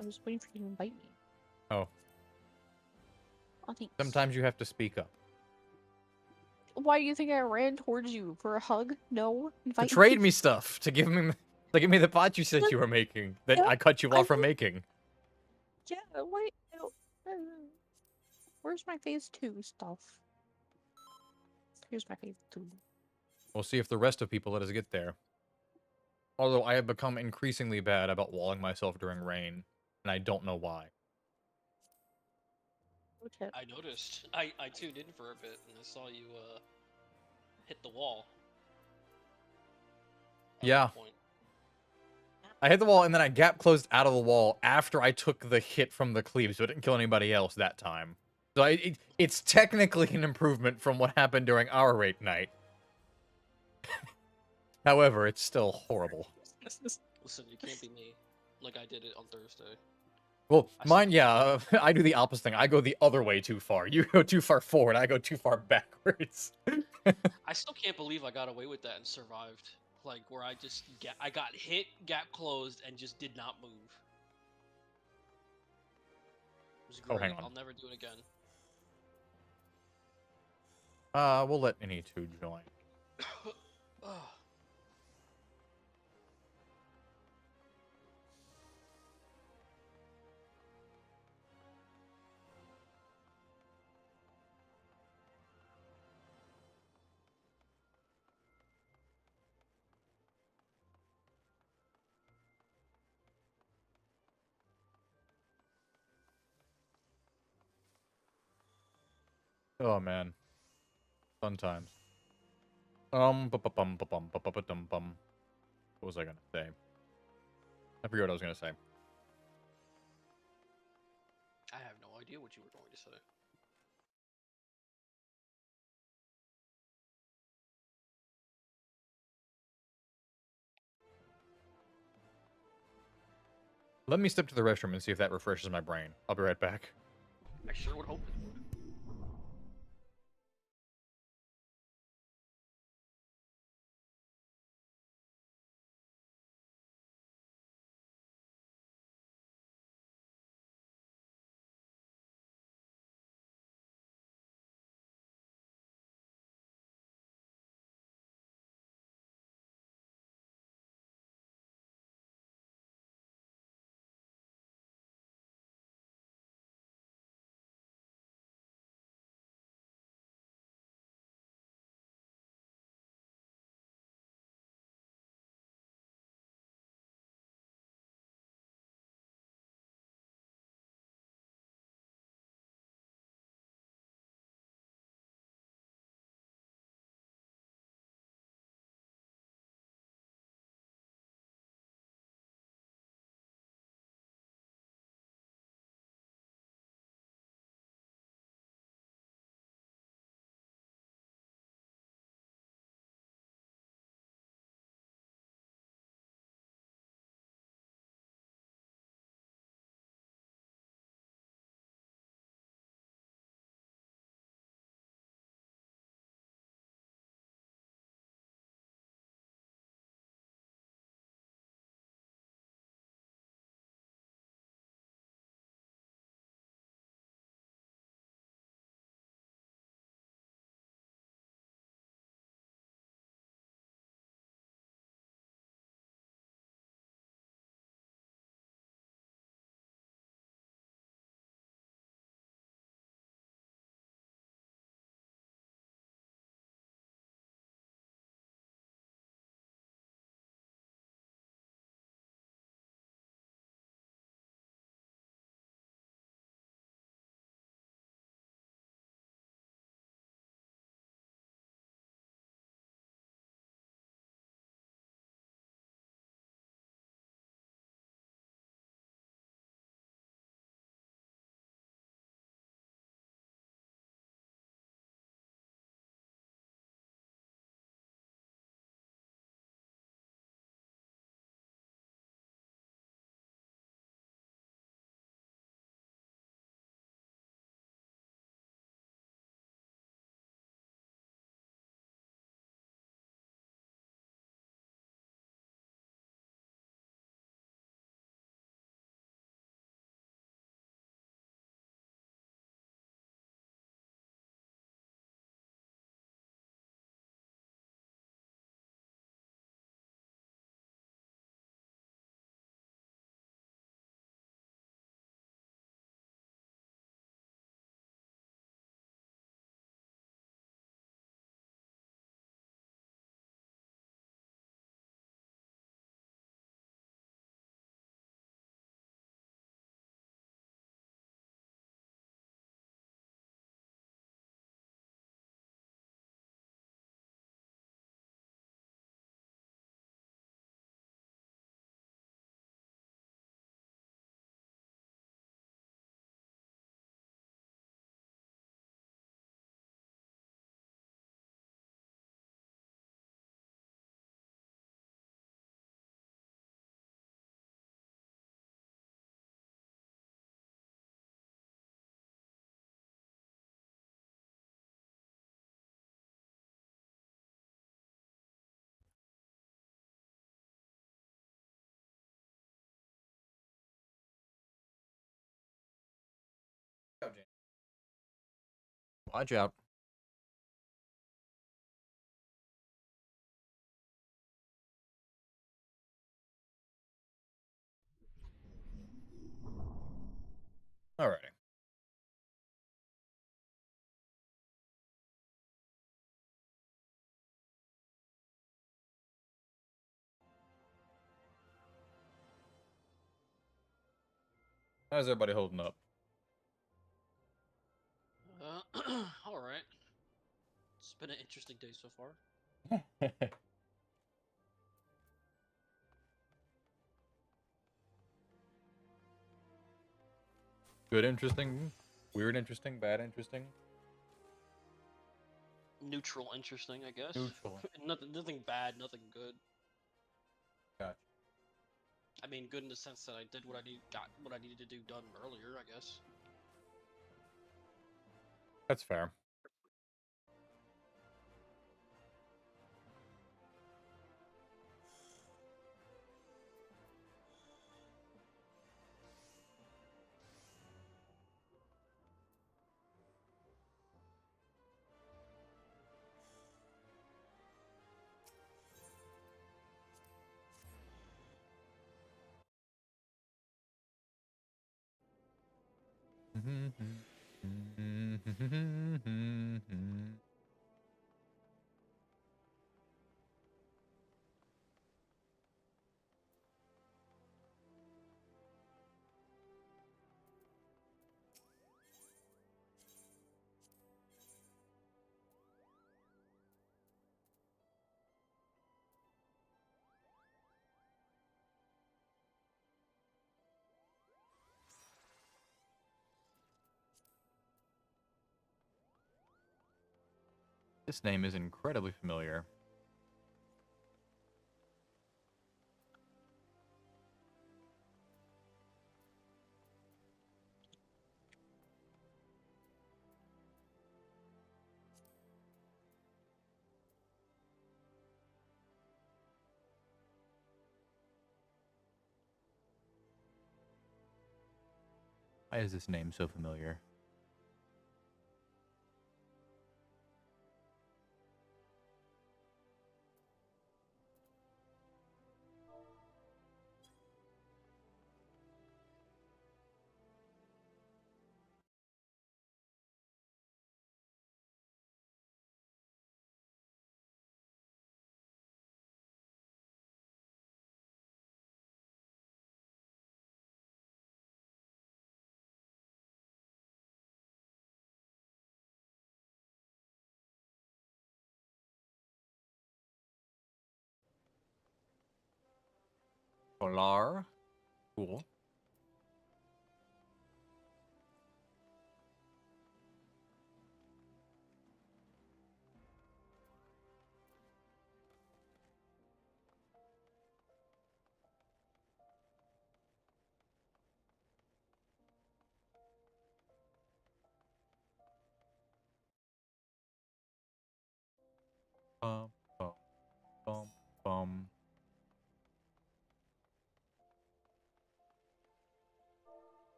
I was waiting for you to invite me. Oh. Oh, thanks. Sometimes you have to speak up. Why do you think I ran towards you? For a hug? No. To Invite trade me stuff. To give me the pot you said Look, you were making. That yeah, I cut you I off from will- making. Yeah, wait. No. Where's my phase 2 stuff? Here's my phase 2. We'll see if the rest of people let us get there. Although I have become increasingly bad about walling myself during rain. And I don't know why. Okay. I noticed. I tuned in for a bit and I saw you hit the wall. At Yeah. one point. I hit the wall and then I gap closed out of the wall after I took the hit from the cleave, so it didn't kill anybody else that time. So it's technically an improvement from what happened during our raid night. However, it's still horrible. Listen, you can't be me. Like I did it on Thursday. Well, I mine, yeah, I do the opposite thing. I go the other way too far. You go too far forward, I go too far backwards. I still can't believe I got away with that and survived. Like where I got hit, gap closed, and just did not move. It was Oh, great. hang on. I'll never do it again. We'll let any two join. Ugh. Oh, man. Fun times. Ba-ba-bum. What was I gonna say? I forget what I was gonna say. I have no idea what you were going to say. Let me step to the restroom and see if that refreshes my brain. I'll be right back. I sure would hope it would. Watch out. Alrighty. How's everybody holding up? All right. It's been an interesting day so far. Good, interesting, weird, interesting, bad, interesting. Neutral, interesting, I guess. Neutral. Nothing bad, nothing good. Gotcha. I mean, good in the sense that I did got what I needed to do done earlier, I guess. That's fair. This name is incredibly familiar. Why is this name so familiar? Polar. Cool. Bum, bum, bum, bum.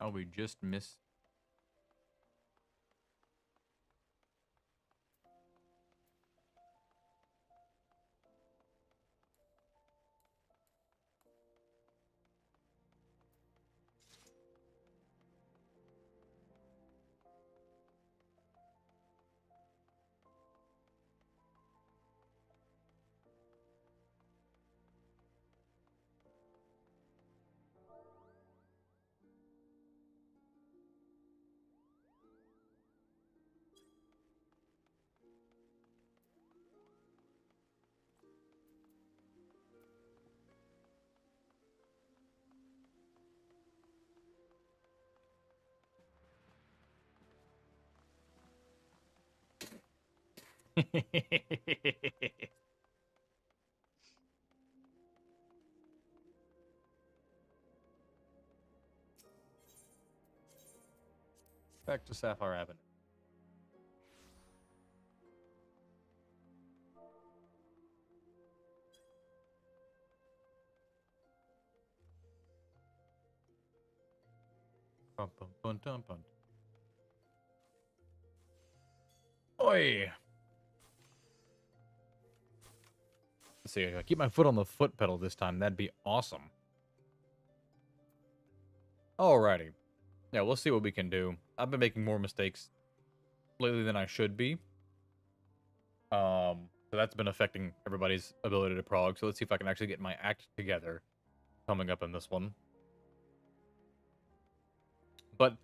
Oh, we just missed. Back to Sapphire Avenue. Bum, bum, bum, dum, bum. Oi! Let's see, I keep my foot on the foot pedal this time. That'd be awesome. Alrighty. Yeah, we'll see what we can do. I've been making more mistakes lately than I should be. So that's been affecting everybody's ability to prog. So let's see if I can actually get my act together coming up in this one. But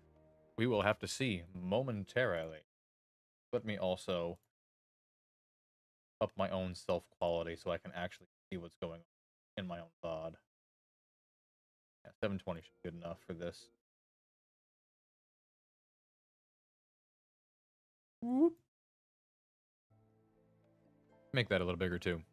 we will have to see momentarily. Let me also up my own self-quality so I can actually see what's going on in my own VOD. Yeah, 720 should be good enough for this. Whoop. Make that a little bigger too.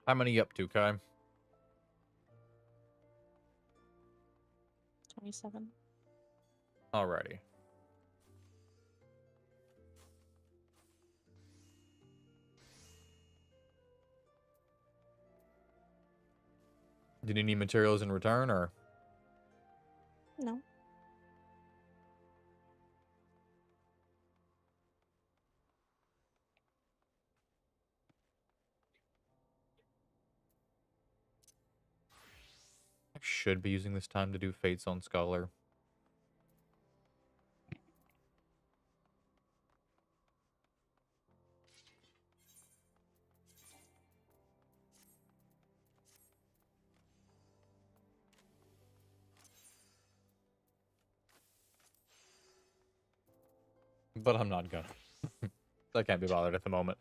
How many you up to, Kai? 27. Alrighty. Did you need materials in return, or? No. I should be using this time to do Fates on Scholar. But I'm not gonna. I can't be bothered at the moment.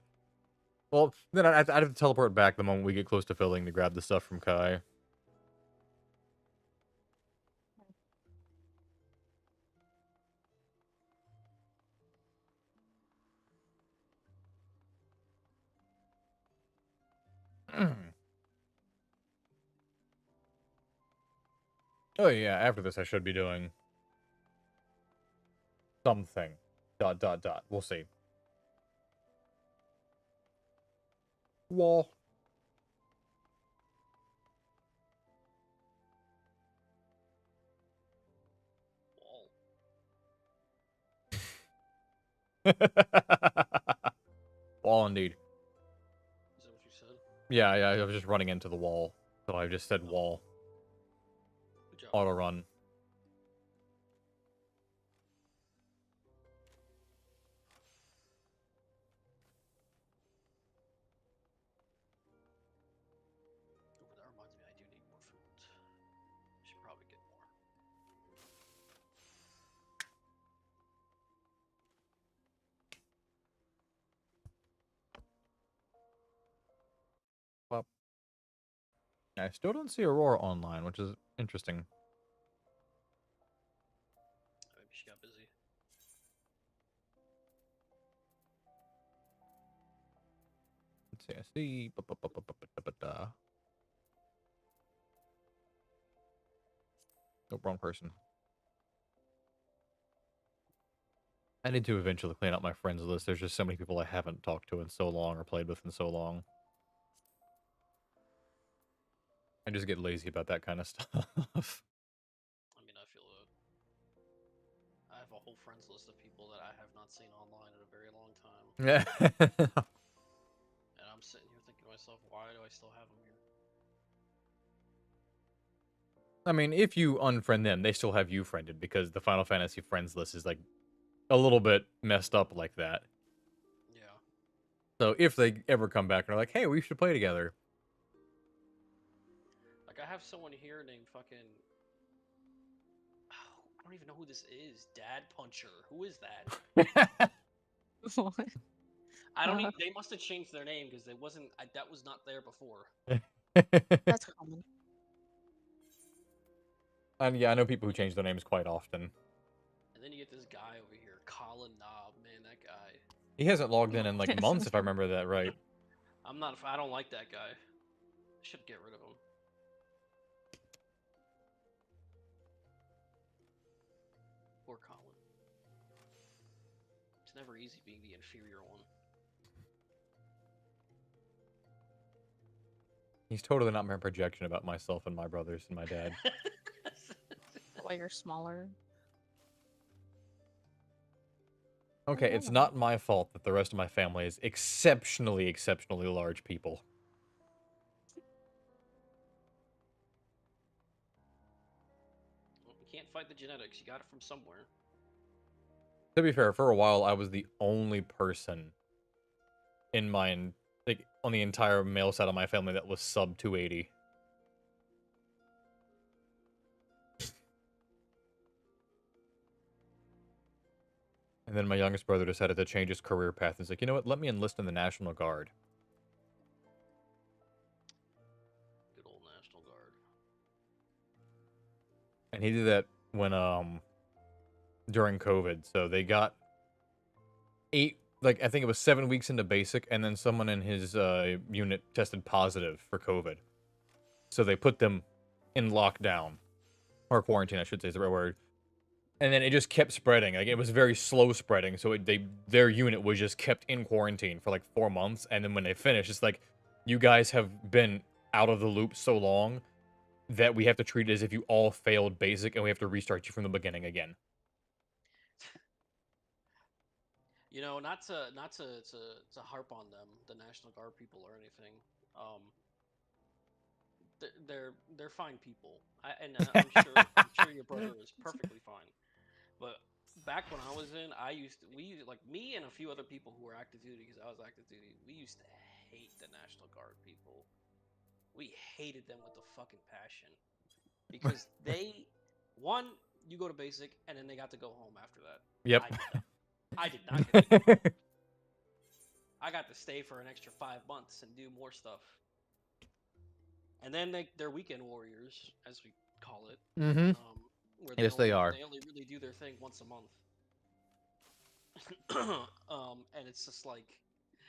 Well, then I'd have to teleport back the moment we get close to filling to grab the stuff from Kai. Oh yeah, after this I should be doing something. ... We'll see. Wall. Wall. Wall indeed. Is that what you said? Yeah, I was just running into the wall. So I just said wall. Good job. Auto run. Ooh, that reminds me, I do need more food. I should probably get more. Well, I still don't see Aurora online, which is interesting. Maybe she got busy. Let's see, I see. Oh, wrong person. I need to eventually clean up my friends list. There's just so many people I haven't talked to in so long or played with in so long. I just get lazy about that kind of stuff. I mean, I feel it. I have a whole friends list of people that I have not seen online in a very long time. Yeah. And I'm sitting here thinking to myself, why do I still have them here? I mean, if you unfriend them, they still have you friended because the Final Fantasy friends list is like a little bit messed up like that. Yeah. So if they ever come back and are like, hey, we should play together. Like, I have someone here named fucking... Oh, I don't even know who this is. Dad Puncher. Who is that? What? I don't even... They must have changed their name because they wasn't... that was not there before. That's common. And yeah, I know people who change their names quite often. And then you get this guy over here, Colin Knob. Man, that guy... He hasn't logged in like months, if I remember that right. I'm not... I don't like that guy. I should get rid of him. Poor Colin. It's never easy being the inferior one. He's totally not my projection about myself and my brothers and my dad. Why you're smaller. Okay, it's not my fault that the rest of my family is exceptionally, exceptionally large people. Well, you can't fight the genetics. You got it from somewhere. To be fair, for a while, I was the only person in my, like, on the entire male side of my family that was sub 280. And then my youngest brother decided to change his career path. He's like, you know what? Let me enlist in the National Guard. Good old National Guard. And he did that when, during COVID. So they got 8, like, I think it was 7 weeks into basic, and then someone in his unit tested positive for COVID. So they put them in lockdown. Or quarantine, I should say is the right word. And then it just kept spreading. Like, it was very slow spreading. So their unit was just kept in quarantine for like 4 months. And then when they finished, it's like, you guys have been out of the loop so long that we have to treat it as if you all failed basic and we have to restart you from the beginning again. You know, not to harp on them, the National Guard people or anything. They're fine people. I'm sure your brother is perfectly fine. But back when I was in, like me and a few other people who were active duty, because I was active duty, we used to hate the National Guard people. We hated them with a fucking passion. Because you go to basic, and then they got to go home after that. Yep. I did not get to go. I got to stay for an extra 5 months and do more stuff. And then they're weekend warriors, as we call it. Mm-hmm. Yes, they are. They only really do their thing once a month. And it's just like,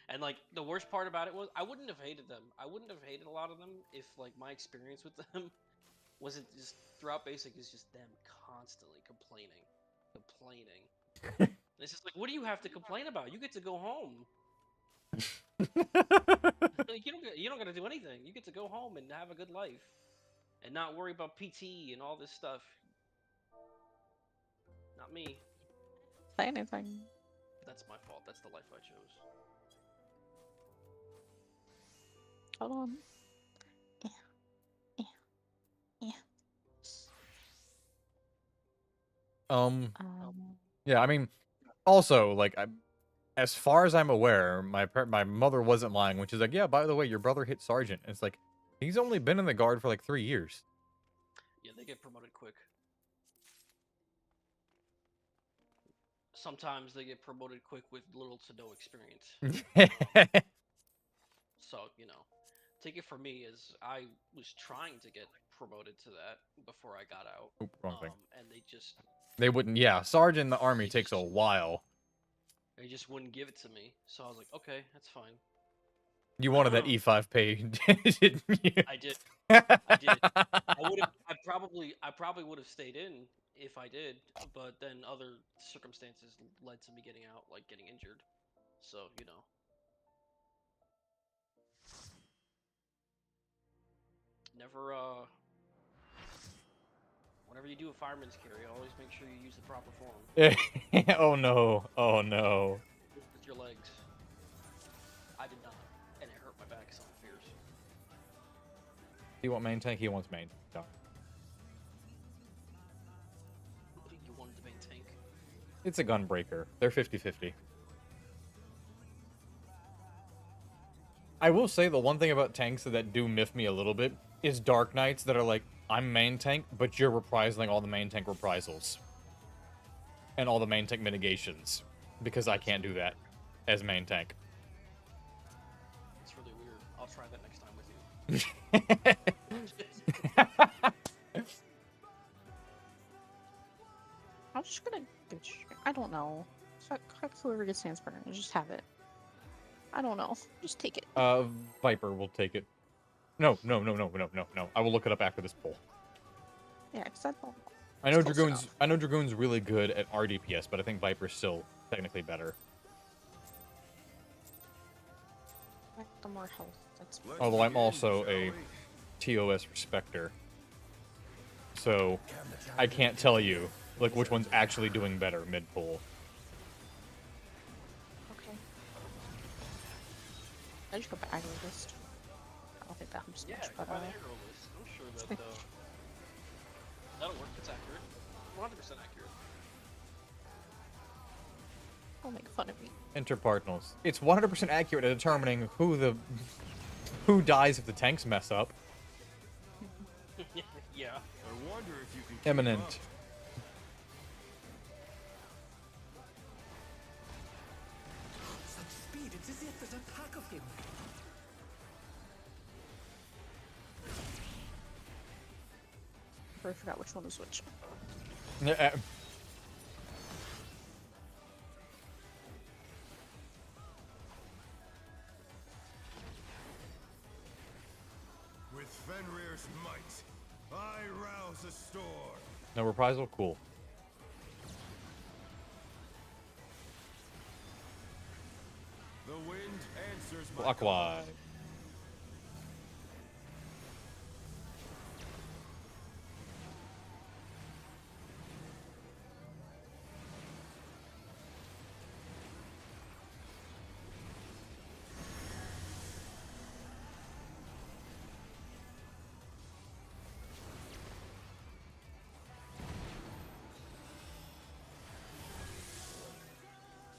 and like the worst part about it was I wouldn't have hated them. I wouldn't have hated a lot of them if like my experience with them wasn't just throughout basic is just them constantly complaining. It's just like, what do you have to complain about? You get to go home. You don't got to do anything. You get to go home and have a good life, and not worry about PT and all this stuff. Not me. Say anything. That's my fault. That's the life I chose. Hold on. Yeah, I mean, also, like, as far as I'm aware, my mother wasn't lying when she's like, yeah, by the way, your brother hit sergeant. And it's like, he's only been in the Guard for like 3 years. Yeah, they get promoted quick. Sometimes they get promoted quick with little to no experience. So, you know, take it from me as I was trying to get promoted to that before I got out. Oop, wrong thing. And they wouldn't, yeah, sergeant in the Army takes a while. They just wouldn't give it to me. So I was like, okay, that's fine. You wanted that E5 pay, didn't you? I did. I probably would have stayed in if I did, but then other circumstances led to me getting out, like getting injured. So, you know. Never, whenever you do a fireman's carry, always make sure you use the proper form. Oh no. Oh no. With your legs. I did not, and it hurt my back so fierce. You want main tank? He wants main. No. You wanted the main tank? It's a gunbreaker. They're 50-50. I will say the one thing about tanks that do miff me a little bit is Dark Knights that are like, I'm main tank, but you're reprisaling all the main tank reprisals. And all the main tank mitigations. Because I can't do that as main tank. It's really weird. I'll try that next time with you. I'm just gonna I don't know. Fuck whoever gets transparent, just have it. I don't know. Just take it. Viper will take it. No. I will look it up after this poll. Yeah, because I don't. I know Dragoon's really good at RDPS, but I think Viper's still technically better. the more health. That's Let's Although I'm begin, also shall a we? TOS respecter, so I can't tell you like which one's actually doing better mid pull. okay. I just go by aggro list. I don't think that helps Yeah, much, go but by the aggro list. I'm sure that that'll work. It's accurate. 100% accurate. don't make fun of me. Enter Cardinals. It's 100% accurate at determining who dies if the tanks mess up. Yeah. I wonder if you can keep Eminent. up. Such speed, it's as if there's a pack of him. I forgot which one was which. Yeah, With Fenrir's might, I rouse a storm. no reprisal? Cool. The wind answers my Clockwise.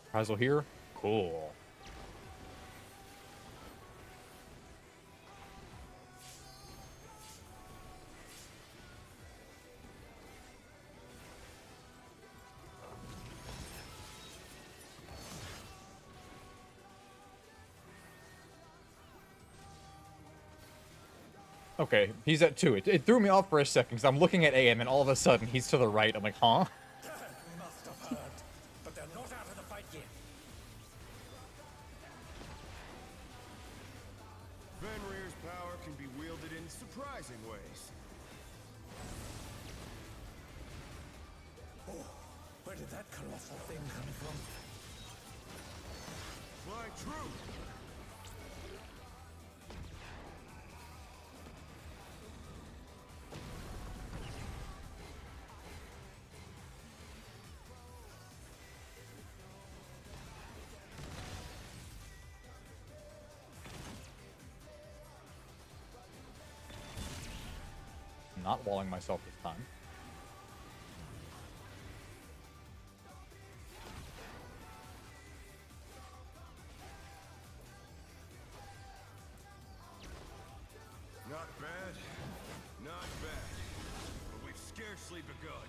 Reprisal here? Cool. Okay, he's at 2. It threw me off for a second because I'm looking at AM and all of a sudden he's to the right. I'm like, huh? Must have heard, but they're not out of the fight yet. Fenrir's power can be wielded in surprising ways. Oh, where did that colossal thing come from? Fly true! Not walling myself this time. Not bad, not bad. But we've scarcely begun.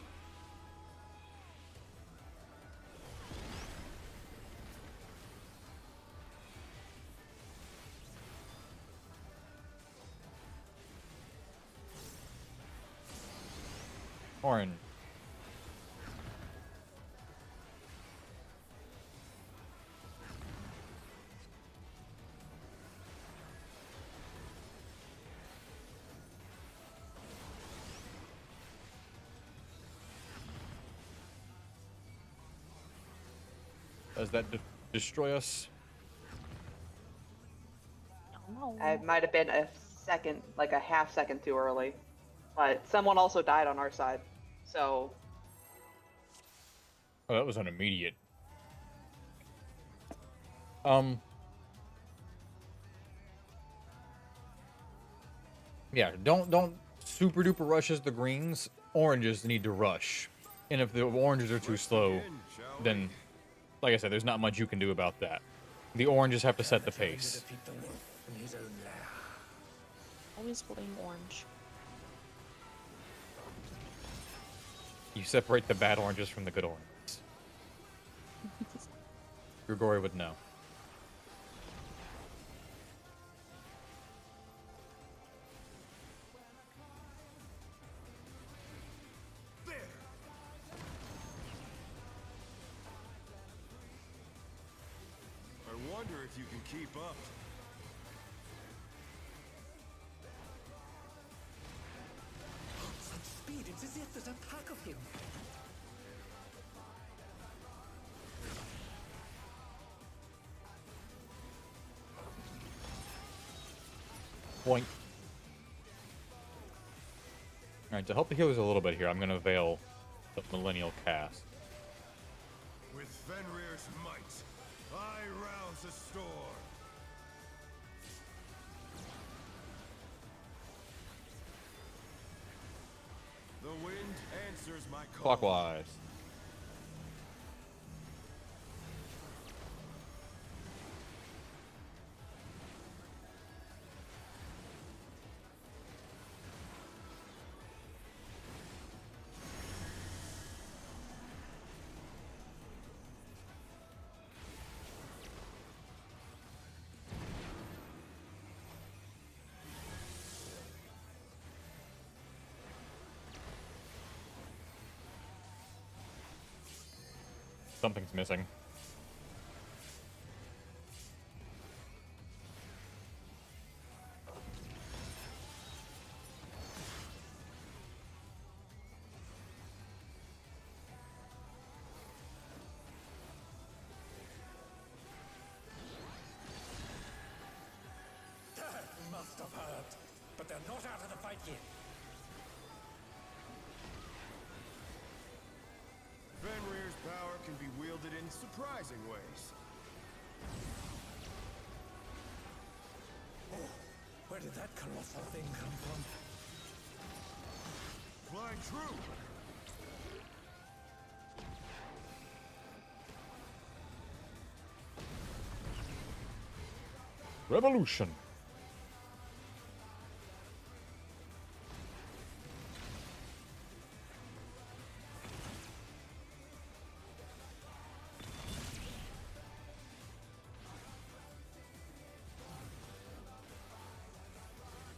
Orange. Does that destroy us? No. I might have been a second, like a half second too early. But someone also died on our side. So, Oh, that was an immediate. Yeah, don't super duper rushes the greens. Oranges need to rush. And if the oranges are too slow, Begin, shall then, like I said, there's not much you can do about that. The oranges have to set the pace. Defeat the wolf in his own lair. Always blame orange. You separate the bad oranges from the good oranges. Grigori would know. There! I wonder if you can keep up. Such speed, it's as if there's a pack of him. Boink. Alright, to help the healers a little bit here, I'm gonna veil the Millennial Cast. With Fenrir's might, I rouse a storm. The wind answers my call. Clockwise. Something's missing. That must have hurt. But they're not out of the fight yet. Fenrir's power can be wielded in surprising ways. Oh, where did that colossal thing come from? Flying true. Revolution.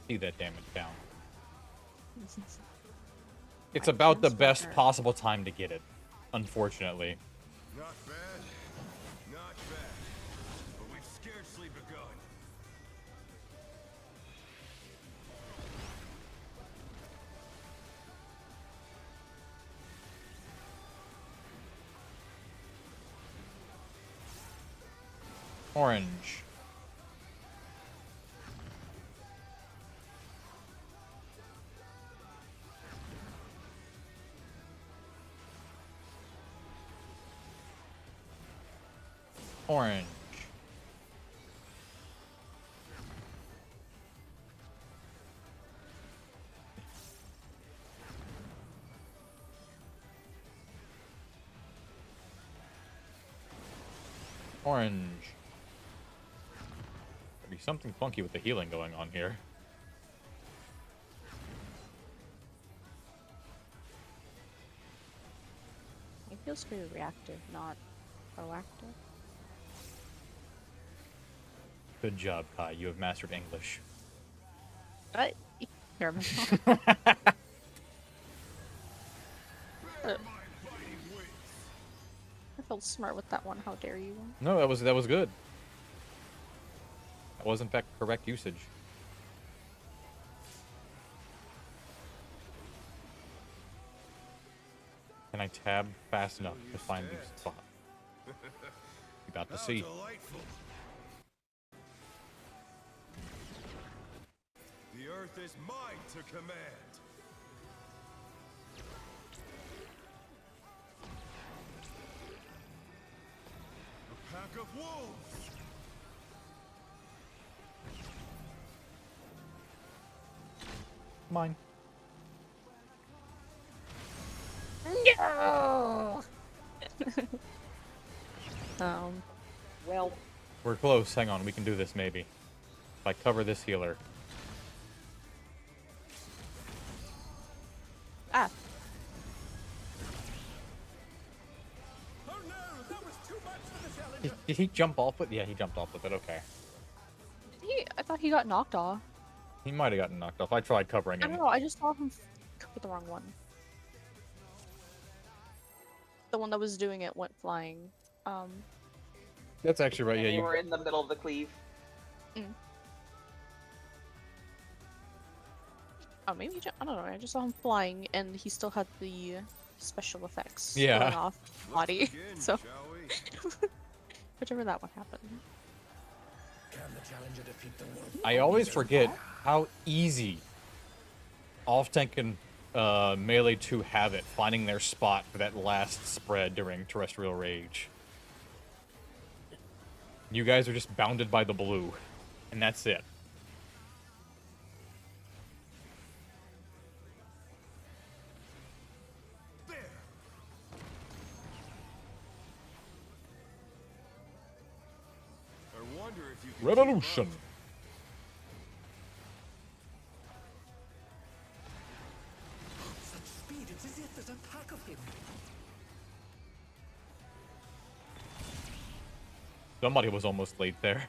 See that damage down. It's about the best possible time to get it, unfortunately. Not bad. Not bad. But we've scarcely begun. Orange. Orange. Orange. There'd be something funky with the healing going on here. It feels very reactive, not proactive. Good job, Kai. You have mastered English. But here, Bear my biting wings. I felt smart with that one. How dare you? No, that was good. That was in fact correct usage. Can I tab fast enough to find the spot? You about to How see. delightful. The earth is mine to command. A pack of wolves. Mine. No. Well, We're close. Hang on. We can do this maybe. If I cover this healer. Ah, Oh no, that was too much for the challenger. Did he jump off with? Yeah, he jumped off with it. Okay. I thought he got knocked off. He might have gotten knocked off. I tried covering I him. don't know. I just saw him with the wrong one. The one that was doing it went flying. That's actually right. Yeah, we you. were in the middle of the cleave. Oh, maybe I don't know. I just saw him flying, and he still had the special effects Yeah. going off his body. Begin, So shall we? whichever that one happened. Can the challenger defeat the wolf? I always forget how easy off-tank and Melee 2 have it finding their spot for that last spread during Terrestrial Rage. You guys are just bounded by the blue, and that's it. There. I wonder if you can Revolution! keep up. Such speed, it's as if there's a pack of him. Somebody was almost late there.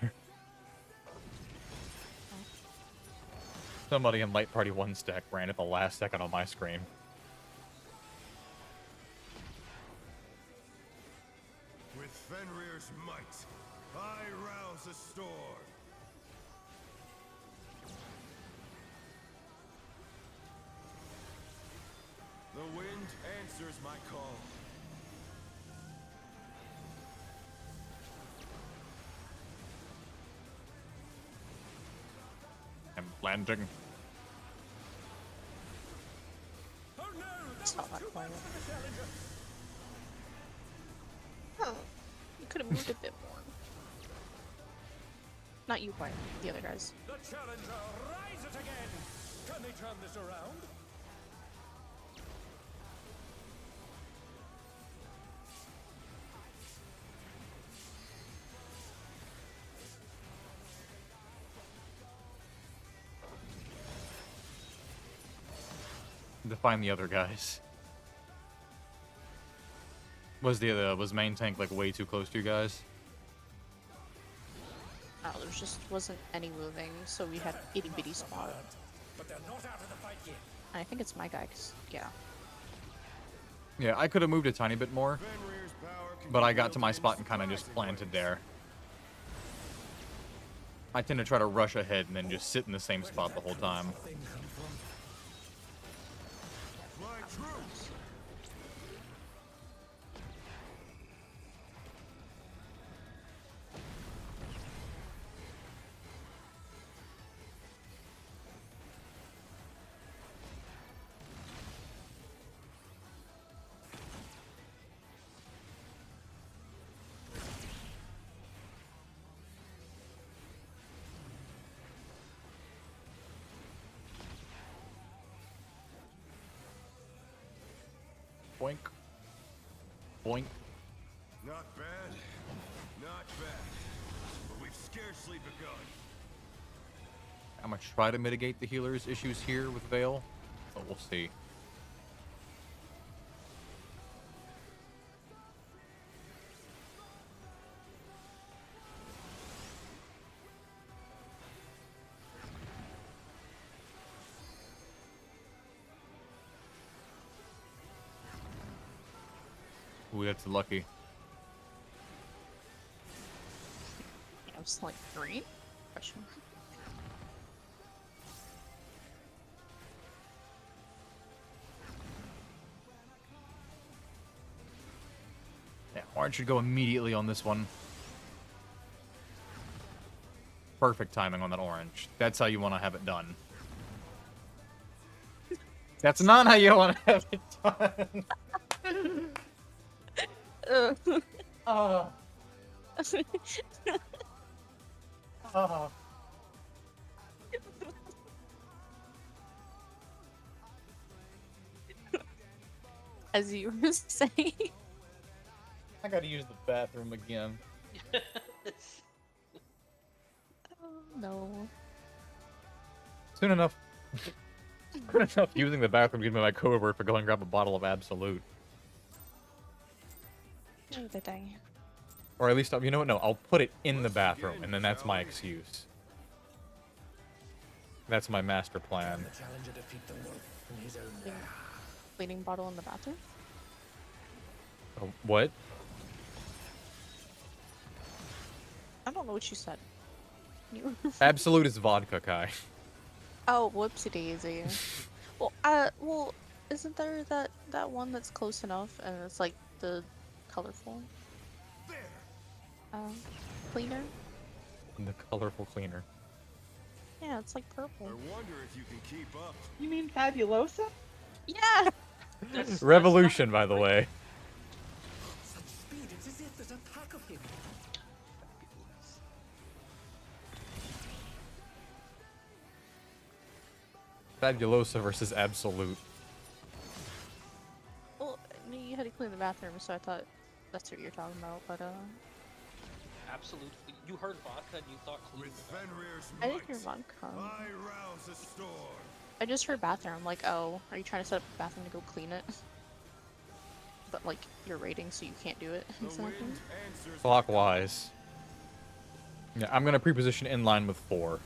Somebody in Light Party 1 stack ran at the last second on my screen. With Fenrir's might, I rouse a storm. The wind answers my call. I'm landing. Oh no! It's not that quiet. For the challenger. Oh, you could have moved a bit more. Not you, quiet. The other guys. The challenger rises again. Can they turn this around? To find the other guys. Was was main tank like way too close to you guys? No, there just wasn't any moving, so we had itty bitty spot. But they're not out of the fight yet. And I think it's my guy, 'cause, yeah. Yeah, I could have moved a tiny bit more, Fenrir's power can but be I got to my wielded in spot and kind of just surprising planted ways. there. I tend to try to rush ahead and then just sit in the same spot the whole time. Thing come from. Fly true. Boink. Boink. Not bad. Not bad. But we've scarcely begun. I'm gonna try to mitigate the healer's issues here with Veil, but we'll see. Ooh, that's lucky. I was like, green? Question mark. Yeah, orange should go immediately on this one. Perfect timing on that orange. That's how you want to have it done. That's not how you want to have it done. Oh. Oh. As you were saying. I gotta use the bathroom again. Oh, no. Soon enough. Soon enough using the bathroom gives me my code word for going grab a bottle of Absolute. Oh, the day. Or at least, you know what? No, I'll put it in the bathroom, and then that's my excuse. That's my master plan. The challenger defeat the wolf in his own Yeah. Cleaning bottle in the bathroom? Oh, what? I don't know what you said. You... Absolute is vodka, Kai. Oh, whoopsie daisy. Well, isn't there that one that's close enough and it's like the colorful There. cleaner? The colorful cleaner. Yeah, it's like purple. I wonder if you can keep up. You mean Fabulosa? Yeah! That's Revolution, not by the great. way. Such speed, it's as if there's a pack of him. Fabulosa versus Absolute. Well, you had to clean the bathroom, so I thought that's what you're talking about, but Absolute. You heard vodka and you thought clean. With Fenrir's I might, didn't hear vodka. I rouse a storm. I just heard bathroom. I'm like, oh, are you trying to set up a bathroom to go clean it? But like, you're rating, so you can't do it. The Exactly. wind answers Clockwise. Yeah, I'm gonna pre-position in line with 4.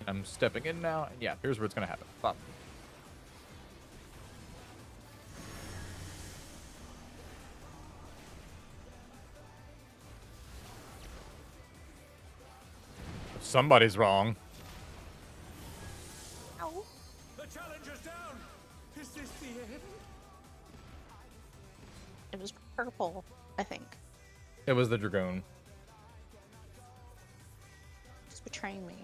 I'm stepping in now. Yeah, here's where it's gonna happen. Pop. Somebody's wrong. Ow. The challenger's down. Is this the end? It was purple, I think. It was the Dragoon. He's betraying me.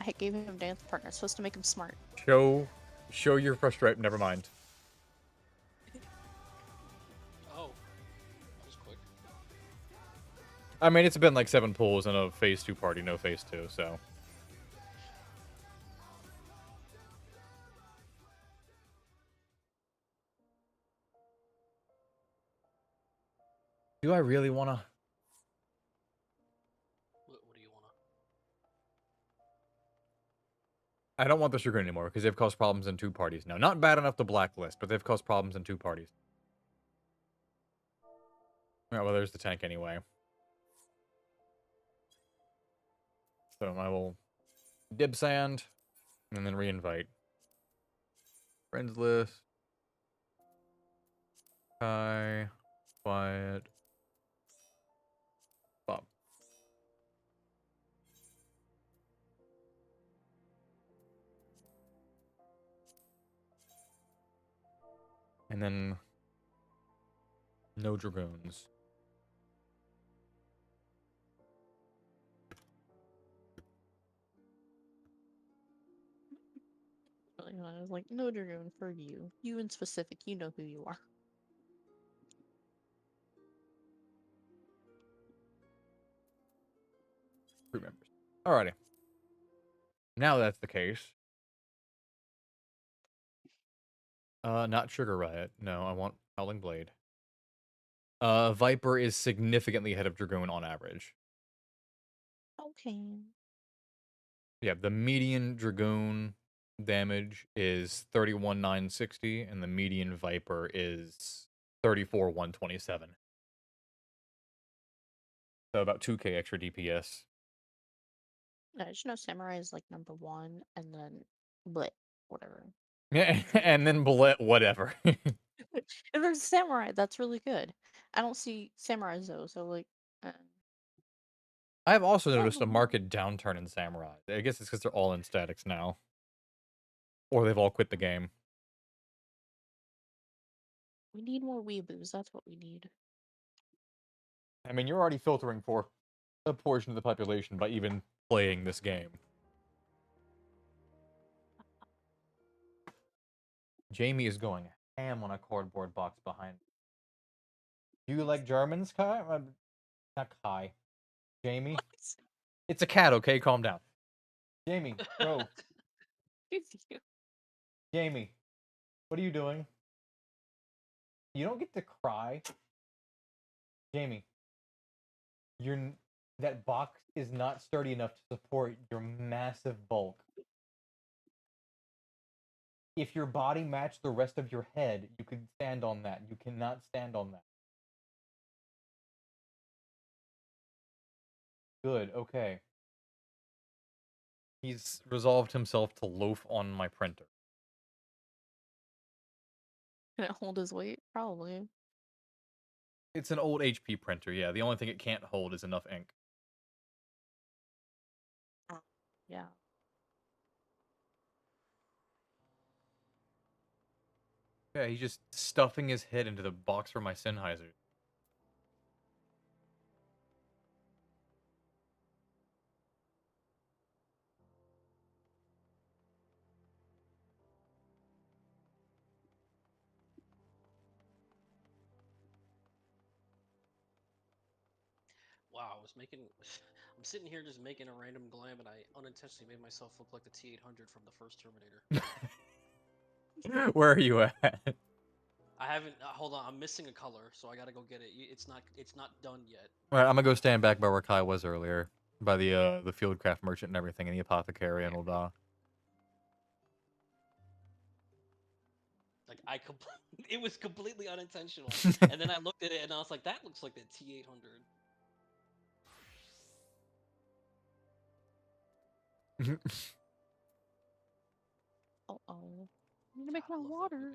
I gave him dance partner, supposed to make him smart. Show your frustration. Never mind. Oh, that was quick. I mean, it's been like 7 pulls and a phase 2 party, no phase 2, so. Do I really want to? What do you wanna? I don't want the Dragoon anymore because they've caused problems in 2 parties now. Not bad enough to blacklist, but they've caused problems in 2 parties. Alright, well, there's the tank anyway. So I will dib sand and then reinvite. Friends list. Kai. Quiet. Bob. And then no Dragoons. I was like, no Dragoon for you. You in specific, you know who you are. Crew members. Alrighty. Now that's the case. Not Sugar Riot. No, I want Howling Blade. Viper is significantly ahead of Dragoon on average. Okay. Yeah, the median Dragoon damage is 31,960, and the median Viper is 34,127. So about 2k extra DPS. I just know Samurai is like number 1, and then Blit, whatever. Yeah, and then Bullet, whatever. If there's Samurai, that's really good. I don't see Samurais though, so like, I've also noticed a Oh. marked downturn in Samurai. I guess it's because they're all in statics now. Or they've all quit the game. we need more weeaboos. That's what we need. I mean, you're already filtering for a portion of the population by even playing this game. Jamie is going ham on a cardboard box behind. Do you like Germans, Kai? Not Kai. Jamie? It's a cat, okay? Calm down. Jamie, bro. Jamie, what are you doing? You don't get to cry. Jamie, that box is not sturdy enough to support your massive bulk. If your body matched the rest of your head, you could stand on that. You cannot stand on that. Good, okay. He's resolved himself to loaf on my printer. Can it hold his weight? Probably. It's an old HP printer, yeah. The only thing it can't hold is enough ink. Yeah. Yeah, he's just stuffing his head into the box for my Sennheiser. Wow, I was making. I'm sitting here just making a random glam, and I unintentionally made myself look like the T800 from the first Terminator. Where are you at? I haven't. Hold on, I'm missing a color, so I gotta go get it. It's not. It's not done yet. Alright, I'm gonna go stand back by where Kai was earlier. By the Fieldcraft merchant and everything, and the apothecary and all that. Like it was completely unintentional. And then I looked at it and I was like, that looks like the T800. Uh-oh. I need to make God, I my love that water.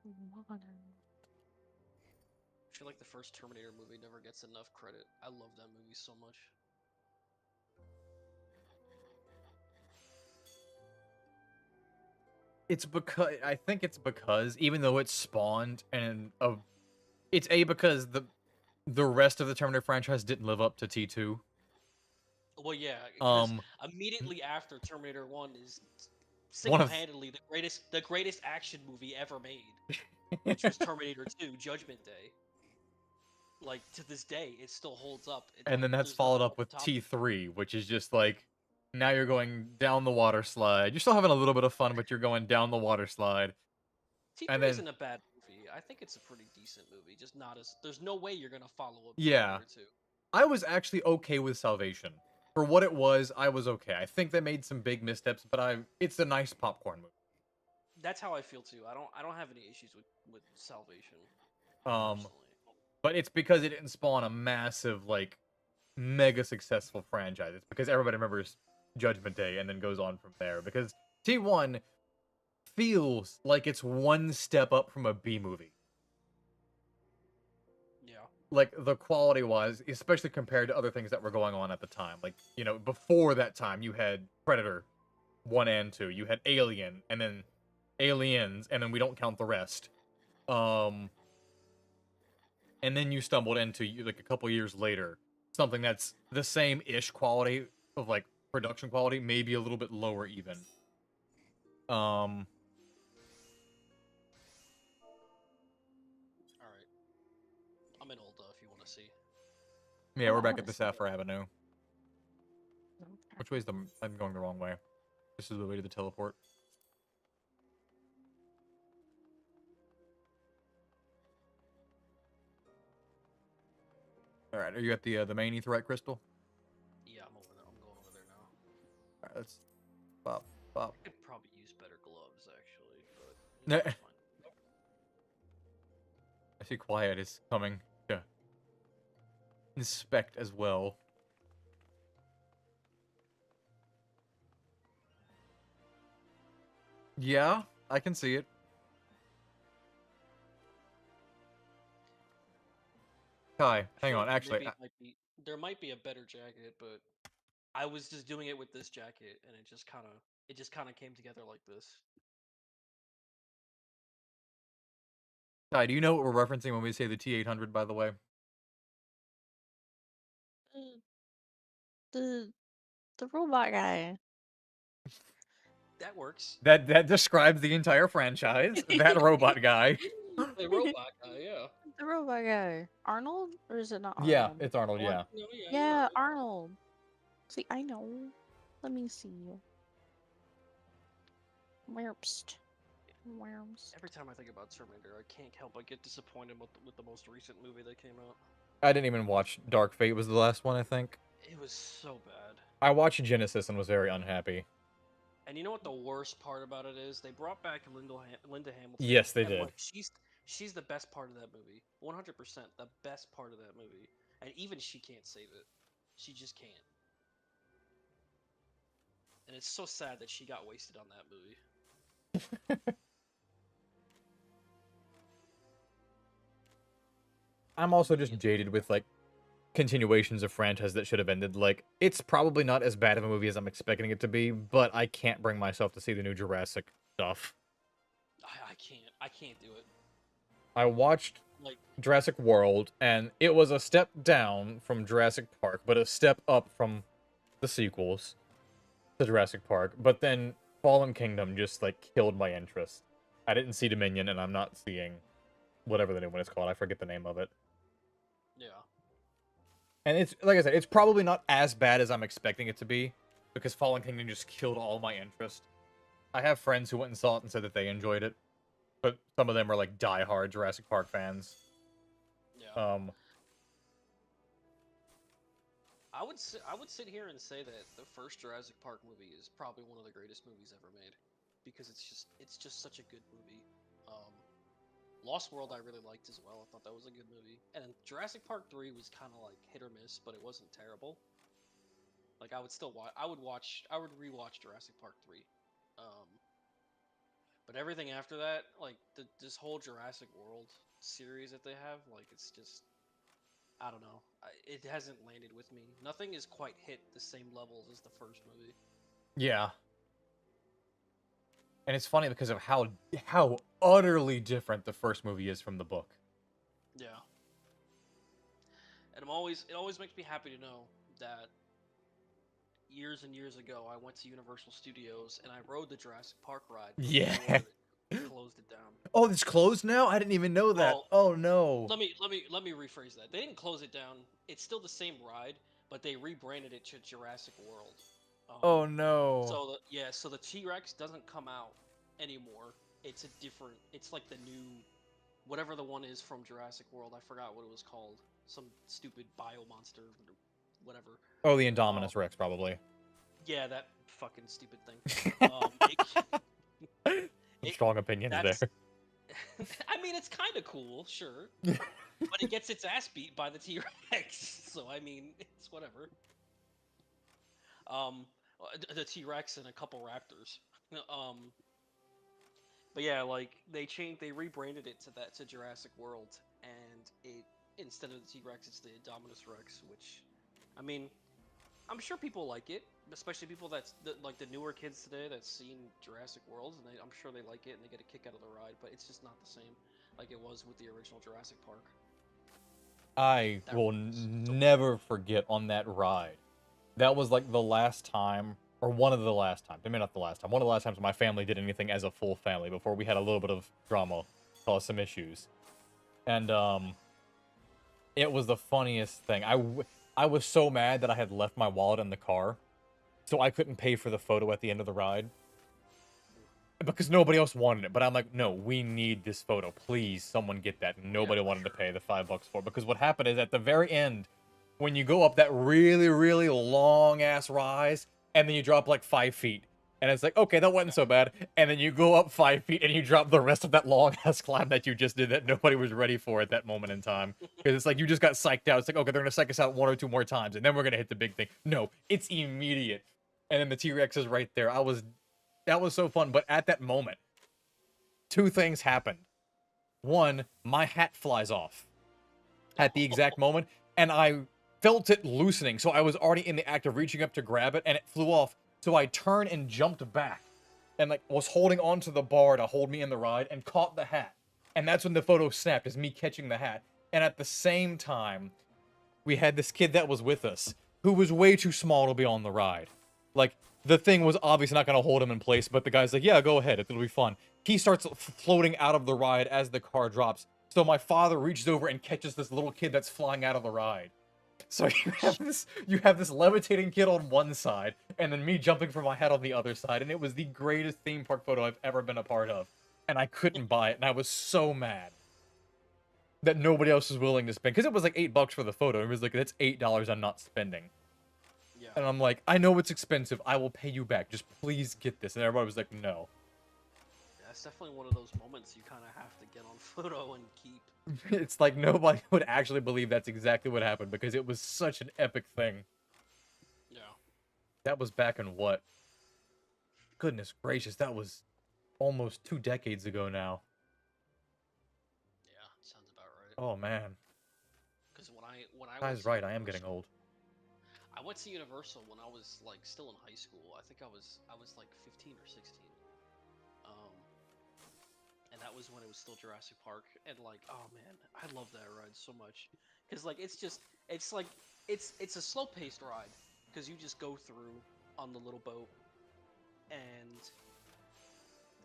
movie. Water. I feel like the first Terminator movie never gets enough credit. I love that movie so much. It's because I think it's because even though it spawned it's because the rest of the Terminator franchise didn't live up to T2. Well, yeah, because Um, immediately after Terminator 1 is one of single-handedly the greatest action movie ever made, which was Terminator 2: Judgment Day. Like to this day, it still holds up. and then that's there's followed nothing up else to with top it. T3, which is just like now you're going down the water slide. You're still having a little bit of fun, but you're going down the water slide. T3 And then isn't a bad movie. I think it's a pretty decent movie. Just not as there's no way you're gonna follow up yeah, Terminator 2. I was actually okay with Salvation. For what it was, I was okay. I think they made some big missteps, but it's a nice popcorn movie. That's how I feel too. I don't have any issues with Salvation. Um, Personally. but it's because it didn't spawn a massive, like, mega successful franchise. It's because everybody remembers Judgment Day and then goes on from there. Because T1 feels like it's one step up from a B movie. Yeah. Like, the quality-wise, especially compared to other things that were going on at the time. Like, you know, before that time, you had Predator 1 and 2. You had Alien, and then Aliens, and then we don't count the rest. And then you stumbled into, like, a couple years later, something that's the same-ish quality of, like, production quality, maybe a little bit lower even. Alright. I'm in Ulta if you want to see. Yeah, we're I back wanna at the see it. Sapphire Avenue. Okay. Which way's I'm going the wrong way. This is the way to the teleport. Alright, are you at the main Aetheryte crystal? Yeah, I'm over there. I'm going over there now. Alright, let's pop, pop. I could probably use better gloves actually, but you know, Nah. it's fine. I see Quiet is coming to inspect as well. Yeah, I can see it. Kai, hang on, actually, Maybe there might be a better jacket, but I was just doing it with this jacket, and it just kind of came together like this. Kai, do you know what we're referencing when we say the T800, by the way? Uh, the robot guy. That works. That describes the entire franchise. That robot guy. The robot guy, yeah. The robot guy. Arnold? Or is it not Arnold? Yeah, it's Arnold, yeah. No, yeah, you're Yeah, right. Arnold. See, I know. Let me see. Wherpst. Worms. Every time I think about Terminator, I can't help but get disappointed with the most recent movie that came out. I didn't even watch Dark Fate was the last one, I think. It was so bad. I watched Genesis and was very unhappy. And you know what the worst part about it is? They brought back Linda Hamilton. Yes, they and, did. like, she's the best part of that movie. 100% the best part of that movie. And even she can't save it. She just can't. And it's so sad that she got wasted on that movie. I'm also just jaded with, like, continuations of franchise that should have ended. Like, it's probably not as bad of a movie as I'm expecting it to be, but I can't bring myself to see the new Jurassic stuff. I can't do it. I watched Like, Jurassic World, and it was a step down from Jurassic Park, but a step up from the sequels to Jurassic Park. But then Fallen Kingdom just, like, killed my interest. I didn't see Dominion, and I'm not seeing whatever the new one is called. I forget the name of it. yeah. And it's, like I said, it's probably not as bad as I'm expecting it to be, because Fallen Kingdom just killed all my interest. I have friends who went and saw it and said that they enjoyed it, but some of them are like die-hard Jurassic Park fans. Yeah. I would sit here and say that the first Jurassic Park movie is probably one of the greatest movies ever made, because it's just such a good movie. Lost World I really liked as well. I thought that was a good movie. And Jurassic Park 3 was kind of like hit or miss, but it wasn't terrible. Like I would still watch. I would rewatch Jurassic Park 3. Um, but everything after that, like this whole Jurassic World series that they have, like it's just I don't know. It hasn't landed with me. Nothing is quite hit the same levels as the first movie. Yeah. And it's funny because of how utterly different the first movie is from the book. Yeah. And it always makes me happy to know that years and years ago I went to Universal Studios and I rode the Jurassic Park ride Yeah. before they closed it down. Oh, it's closed now? I didn't even know that. Well, oh no. Let me rephrase that. They didn't close it down. It's still the same ride, but they rebranded it to Jurassic World. Oh no. So the T-Rex doesn't come out anymore. It's a different. It's like the new, whatever the one is from Jurassic World. I forgot what it was called. Some stupid bio monster, whatever. Oh, the Indominus Rex, probably. Yeah, that fucking stupid thing. Strong opinions there. I mean, it's kind of cool, sure, but it gets its ass beat by the T-Rex. So I mean, it's whatever. The T-Rex and a couple raptors. But yeah, like they rebranded it to Jurassic World, and instead of the T-Rex, it's the Indominus Rex, which, I mean, I'm sure people like it, especially people like the newer kids today that's seen Jurassic World, and I'm sure they like it and they get a kick out of the ride, but it's just not the same like it was with the original Jurassic Park. I will never forget on that ride. That was like the last time, or one of the last times, maybe not the last time, one of the last times my family did anything as a full family before we had a little bit of drama, caused some issues. And, it was the funniest thing. I was so mad that I had left my wallet in the car, so I couldn't pay for the photo at the end of the ride. Because nobody else wanted it. But I'm like, no, we need this photo. Please, someone get that. And nobody wanted to pay the $5 for it. Because what happened is, at the very end, when you go up that really, really long-ass rise, and then you drop like 5 feet, and it's like, okay, that wasn't so bad. And then you go up 5 feet, and you drop the rest of that long-ass climb that you just did that nobody was ready for at that moment in time. Because it's like, you just got psyched out. It's like, okay, they're going to psych us out 1 or 2 more times, and then we're going to hit the big thing. No, it's immediate. And then the T-Rex is right there. That was so fun. But at that moment, 2 things happened. One, my hat flies off at the exact moment, and I felt it loosening. So I was already in the act of reaching up to grab it, and it flew off. So I turned and jumped back, and like was holding onto the bar to hold me in the ride, and caught the hat. And that's when the photo snapped, is me catching the hat. And at the same time, we had this kid that was with us, who was way too small to be on the ride. Like, the thing was obviously not going to hold him in place, but the guy's like, yeah, go ahead, it'll be fun. He starts floating out of the ride as the car drops. So my father reaches over and catches this little kid that's flying out of the ride. So you have this levitating kid on one side, and then me jumping from my head on the other side, and it was the greatest theme park photo I've ever been a part of. And I couldn't buy it, and I was so mad that nobody else was willing to spend, because it was like $8 for the photo. It was like, that's $8 I'm not spending. Yeah. And I'm like, I know it's expensive. I will pay you back. Just please get this. And everybody was like, no. Yeah, it's definitely one of those moments you kind of have to get on photo and keep. It's like nobody would actually believe that's exactly what happened, because it was such an epic thing. Yeah. That was back in what? Goodness gracious, that was almost 2 decades ago now. Yeah, sounds about right. Oh man. Because when I Guy's right, I am getting old. I went to Universal when I was like still in high school. I think I was like 15 or 16. And that was when it was still Jurassic Park. And like, oh man, I love that ride so much. Cause like it's a slow paced ride. Cause you just go through on the little boat, and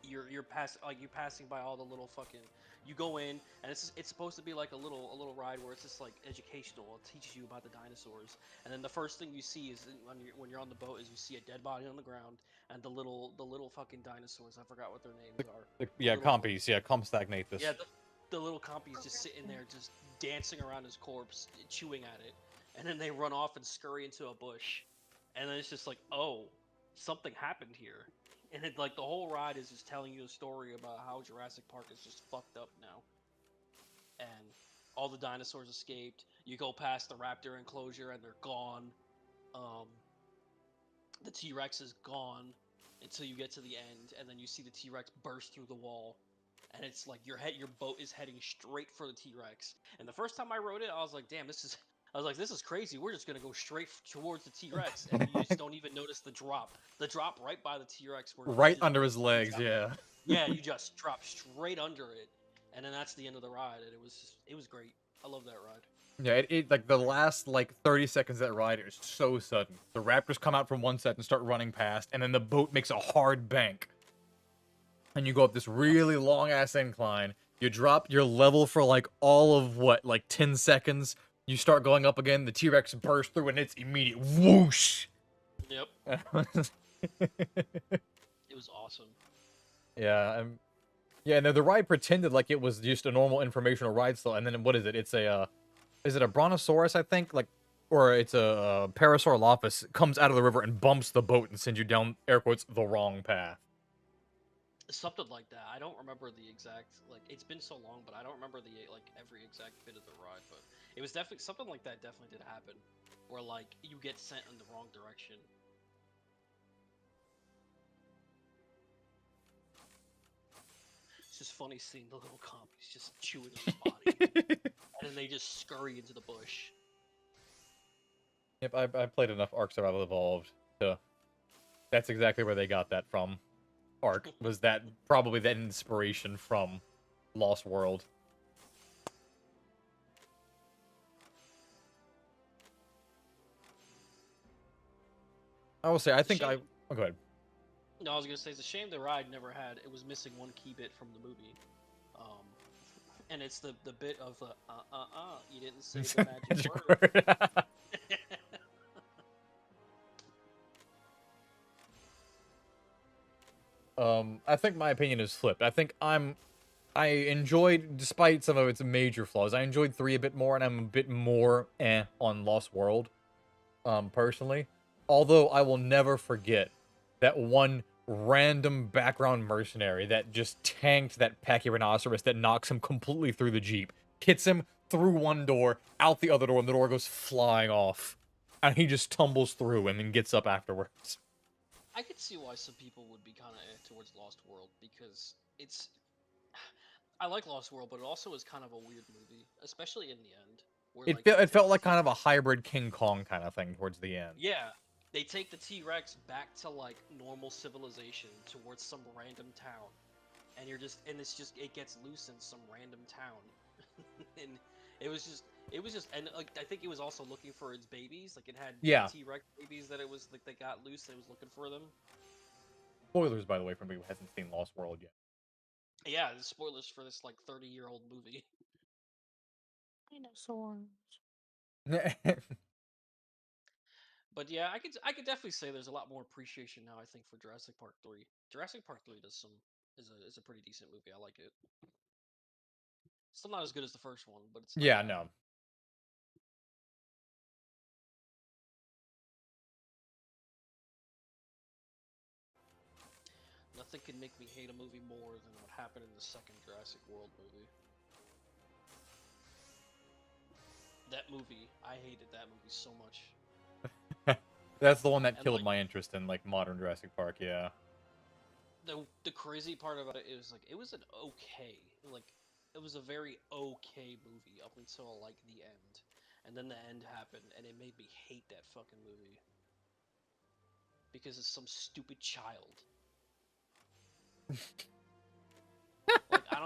you're passing by all the little fucking. You go in, and it's supposed to be like a little ride where it's just like educational. It teaches you about the dinosaurs, and then the first thing you see is when you're on the boat is you see a dead body on the ground and the little fucking dinosaurs. I forgot what their names are. The Yeah, little compies. Yeah, Compstagnathus. yeah the little compy's just sitting there just dancing around his corpse, chewing at it, and then they run off and scurry into a bush, and then it's just like, oh, something happened here. And it, like, the whole ride is just telling you a story about how Jurassic Park is just fucked up now. And all the dinosaurs escaped. You go past the raptor enclosure and they're gone. Um, the T-Rex is gone until you get to the end, and then you see the T-Rex burst through the wall. And it's like your boat is heading straight for the T-Rex. And the first time I rode it, I was like, damn, this is crazy. We're just gonna go straight towards the T-Rex, and you just don't even notice the drop. The drop right by the T-Rex where you Right just under his legs. Yeah. yeah, you just drop straight under it, and then that's the end of the ride, and it was great. I love that ride. Yeah, it like the last like 30 seconds of that ride is so sudden. The raptors come out from one set and start running past, and then the boat makes a hard bank. And you go up this really long ass incline. You drop your level for like all of what, like 10 seconds. You start going up again. The T-Rex bursts through, and it's immediate whoosh. Yep, it was awesome. Yeah, yeah. No, the ride pretended like it was just a normal informational ride still, and then what is it? It's a, is it a brontosaurus? I think, like, or it's a Parasaurolophus comes out of the river and bumps the boat and sends you down, air quotes, the wrong path. Something like that. I don't remember the exact, like, it's been so long, but I don't remember the like every exact bit of the ride. But it was definitely something like that. Definitely did happen, where like you get sent in the wrong direction. It's just funny seeing the little compies just chewing on his body, and then they just scurry into the bush. Yep, I played enough Ark Survival Evolved to. That's exactly where they got that from. Ark was that probably that inspiration from Lost World. I will say, I think I. Oh, go ahead. No, I was gonna say it's a shame the ride never had. It was missing one key bit from the movie, and it's the bit of the you didn't say the magic word. I think my opinion is flipped. I enjoyed, despite some of its major flaws, I enjoyed 3 a bit more, and I'm a bit more on Lost World, personally. Although I will never forget that one random background mercenary that just tanked that Pachyrhinoceros that knocks him completely through the Jeep, hits him through one door, out the other door, and the door goes flying off. And he just tumbles through and then gets up afterwards. I could see why some people would be kind of towards Lost World because it's. I like Lost World, but it also is kind of a weird movie, especially in the end. Where like It felt like kind of a hybrid King Kong kind of thing towards the end. yeah, they take the T-Rex back to like normal civilization towards some random town, and it gets loose in some random town, and it was just and like I think it was also looking for its babies. Like it had T-Rex babies that it was like they got loose. And it was looking for them. Spoilers, by the way, for anybody who hasn't seen Lost World yet. Yeah, the spoilers for this like 30-year-old movie. Dinosaurs. But yeah, I could definitely say there's a lot more appreciation now. I think for Jurassic Park 3. Jurassic Park 3 is a pretty decent movie. I like it. Still not as good as the first one, but it's not Yeah, bad. no. Nothing can make me hate a movie more than what happened in the second Jurassic World movie. That movie, I hated that movie so much. That's the one that And killed like my interest in like modern Jurassic Park, yeah. the crazy part about it is like it was an okay, like it was a very okay movie up until like the end. And then the end happened and it made me hate that fucking movie. Because it's some stupid child. Like I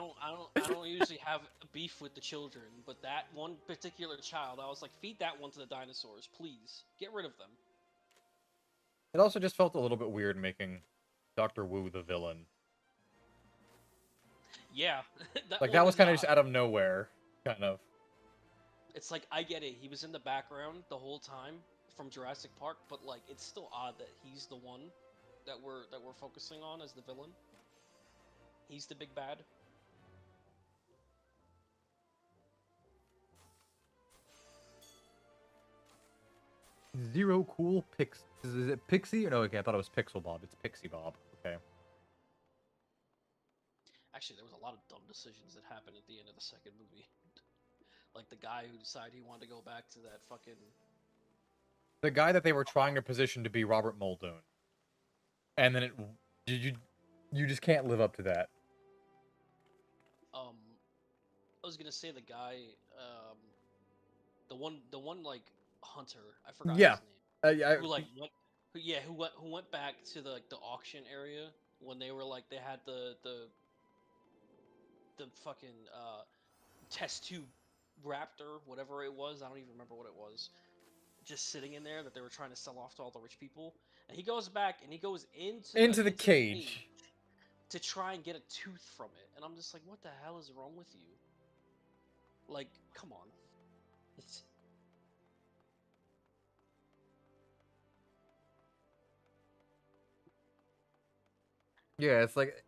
don't usually have beef with the children, but that one particular child, I was like, feed that one to the dinosaurs, please. Get rid of them. It also just felt a little bit weird making Dr. Wu the villain. Yeah, Like, that well, was kind of just nah. out of nowhere, kind of. It's like I get it. He was in the background the whole time from Jurassic Park, but like it's still odd that he's the one that we're focusing on as the villain. He's the big bad. Zero cool pix. Is it Pixie? No, okay, I thought it was Pixel Bob. It's Pixie Bob. Okay. Actually, there was a lot of dumb decisions that happened at the end of the second movie. Like the guy who decided he wanted to go back to that fucking. The guy that they were trying to position to be Robert Muldoon, and then you just can't live up to that. Um, I was gonna say the guy, the one like hunter. I forgot Yeah. his name. Who like went, who went back to the like the auction area when they were like they had the fucking test tube raptor, whatever it was. I don't even remember what it was. Just sitting in there that they were trying to sell off to all the rich people. And he goes back and he goes into the into cage. to try and get a tooth from it. And I'm just like, what the hell is wrong with you? Like, come on. It's, Yeah, it's like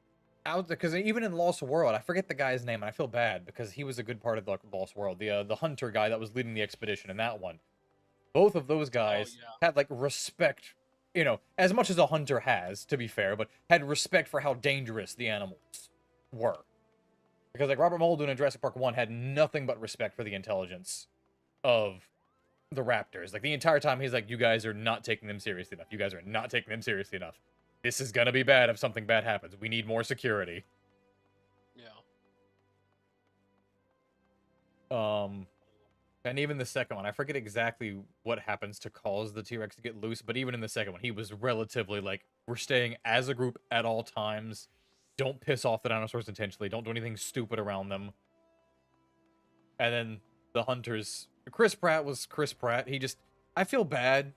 out because even in Lost World, I forget the guy's name, and I feel bad because he was a good part of the Lost World. The hunter guy that was leading the expedition in that one. Both of those oh guys yeah. had like respect, as much as a hunter has, to be fair, but had respect for how dangerous the animals were. Because like Robert Muldoon in Jurassic Park 1 had nothing but respect for the intelligence of the raptors. Like the entire time he's like, you guys are not taking them seriously enough. You guys are not taking them seriously enough. This is gonna be bad if something bad happens. We need more security. Yeah. And even the second one, I forget exactly what happens to cause the T-Rex to get loose, but even in the second one, he was relatively like, we're staying as a group at all times. Don't piss off the dinosaurs intentionally. Don't do anything stupid around them. And then the hunters, Chris Pratt was Chris Pratt. I feel bad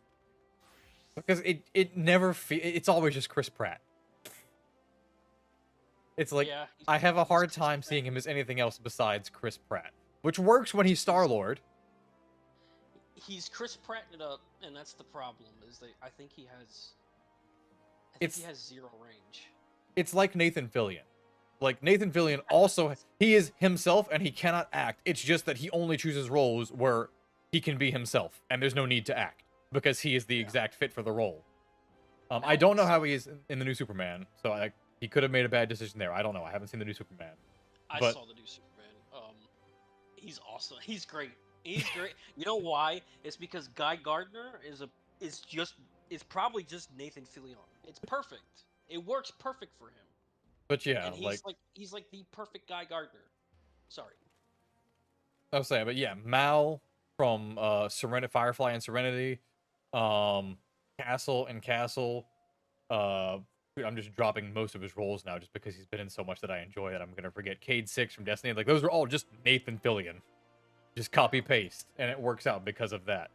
because it's always just Chris Pratt. It's like, Yeah. I have a He's hard Chris time Pratt. seeing him as anything else besides Chris Pratt, which works when he's Star-Lord. He's Chris Pratt it up, and that's the problem. Is that I think he has zero range. It's like Nathan Fillion. Like, Nathan Fillion also, he is himself and he cannot act. It's just that he only chooses roles where he can be himself and there's no need to act because he is the exact fit for the role. I don't know how he is in the new Superman, so he could have made a bad decision there. I don't know. I haven't seen the new Superman. I But saw the new Superman. He's awesome. He's great. He's great. You know why? It's because Guy Gardner is probably just Nathan Fillion. It's perfect. It works perfect for him. yeah, And he's like the perfect Guy Gardner. Sorry. I was saying, but yeah, Mal from Firefly and Serenity, Castle and Castle. I'm just dropping most of his roles now just because he's been in so much that I enjoy that I'm gonna forget. Cade 6 from Destiny. Like, those are all just Nathan Fillion. Just copy paste, and it works out because of that.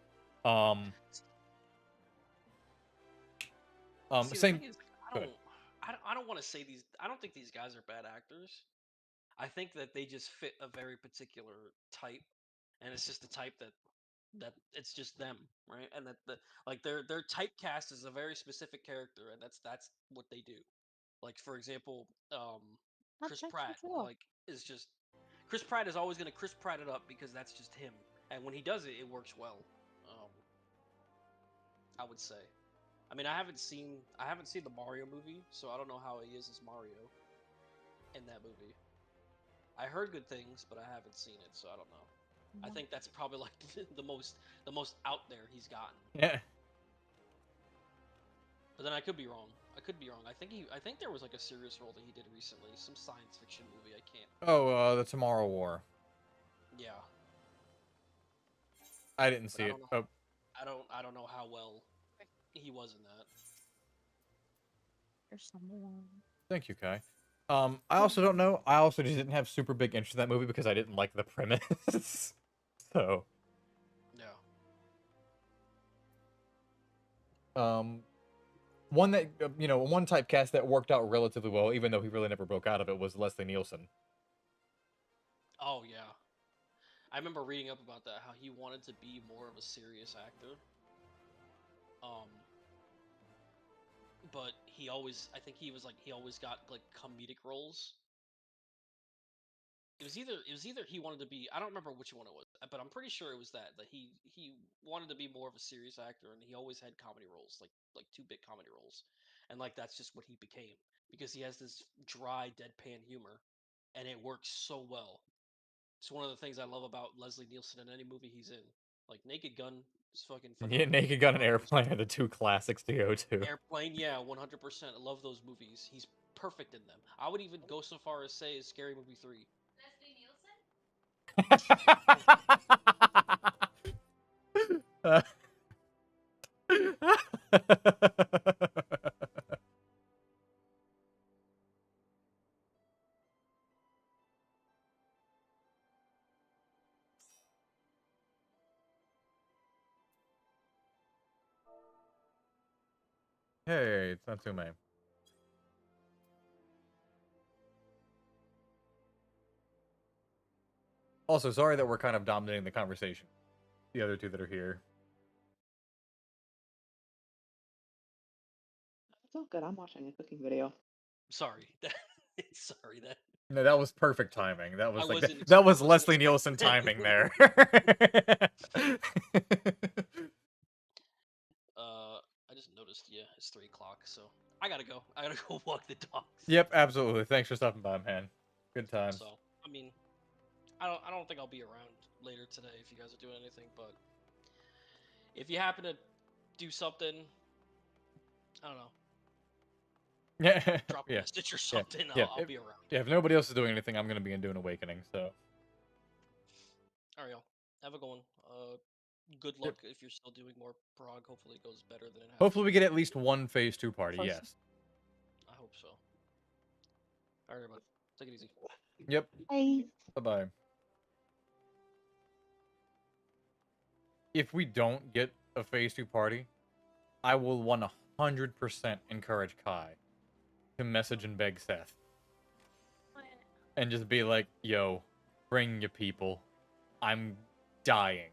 See, Same. the thing is, I don't want to say these. I don't think these guys are bad actors. I think that they just fit a very particular type, and it's just the type that it's just them, right? And that their typecast is a very specific character, and that's what they do. Like for example, Not Chris check Pratt, as well. like is just Chris Pratt is always gonna Chris Pratt it up because that's just him, and when he does it, it works well. I would say. I mean, I haven't seen the Mario movie, so I don't know how he is as Mario in that movie. I heard good things, but I haven't seen it, so I don't know. I think that's probably like the most out there he's gotten. Yeah. But then I could be wrong. I think there was like a serious role that he did recently, some science fiction movie. I can't. Oh, the Tomorrow War. Yeah. I didn't But see I it. don't know. Oh, I don't know how well he was in that. There's someone. thank you, Kai. I also don't know. I also just didn't have super big interest in that movie because I didn't like the premise. So, Yeah. one that one typecast that worked out relatively well, even though he really never broke out of it, was Leslie Nielsen. Oh yeah, I remember reading up about that. How he wanted to be more of a serious actor. Um, but he always, I think he was like, he always got like comedic roles. It was either he wanted to be, I don't remember which one it was, but I'm pretty sure it was that he wanted to be more of a serious actor, and he always had comedy roles, like two big comedy roles, and like that's just what he became because he has this dry deadpan humor, and it works so well. It's one of the things I love about Leslie Nielsen in any movie he's in. Like Naked Gun is fucking Yeah, phenomenal. Naked Gun and Heartbreak. Airplane are the two classics to go to. Airplane, yeah, 100%. I love those movies. He's perfect in them. I would even go so far as say Scary Movie 3. Leslie Nielsen? Hey, it's not too many. Also, sorry that we're kind of dominating the conversation. The other two that are here. It's all good. I'm watching a cooking video. Sorry. Sorry that No, that was perfect timing. That I was like wasn't that I was wasn't Leslie Nielsen expecting timing there. I just noticed, yeah, it's 3 o'clock, so I gotta go. I gotta go walk the dogs. Yep, absolutely. Thanks for stopping by, man. Good times. So, I mean, I don't think I'll be around later today if you guys are doing anything, but if you happen to do something, I don't know, Yeah, drop a yeah, message or yeah, something, yeah. I'll be around. Yeah, if nobody else is doing anything, I'm gonna be doing Awakening. So. All right, y'all. Have a good one. Good Yep. luck if you're still doing more prog. Hopefully it goes better than it has. Hopefully we get at least one phase 2 party. Close. Yes. I hope so. All right, everybody. Take it easy. Yep. Hey. Bye bye. If we don't get a phase 2 party, I will 100% encourage Kai to message and beg Seth. And just be like, yo, bring your people. I'm dying.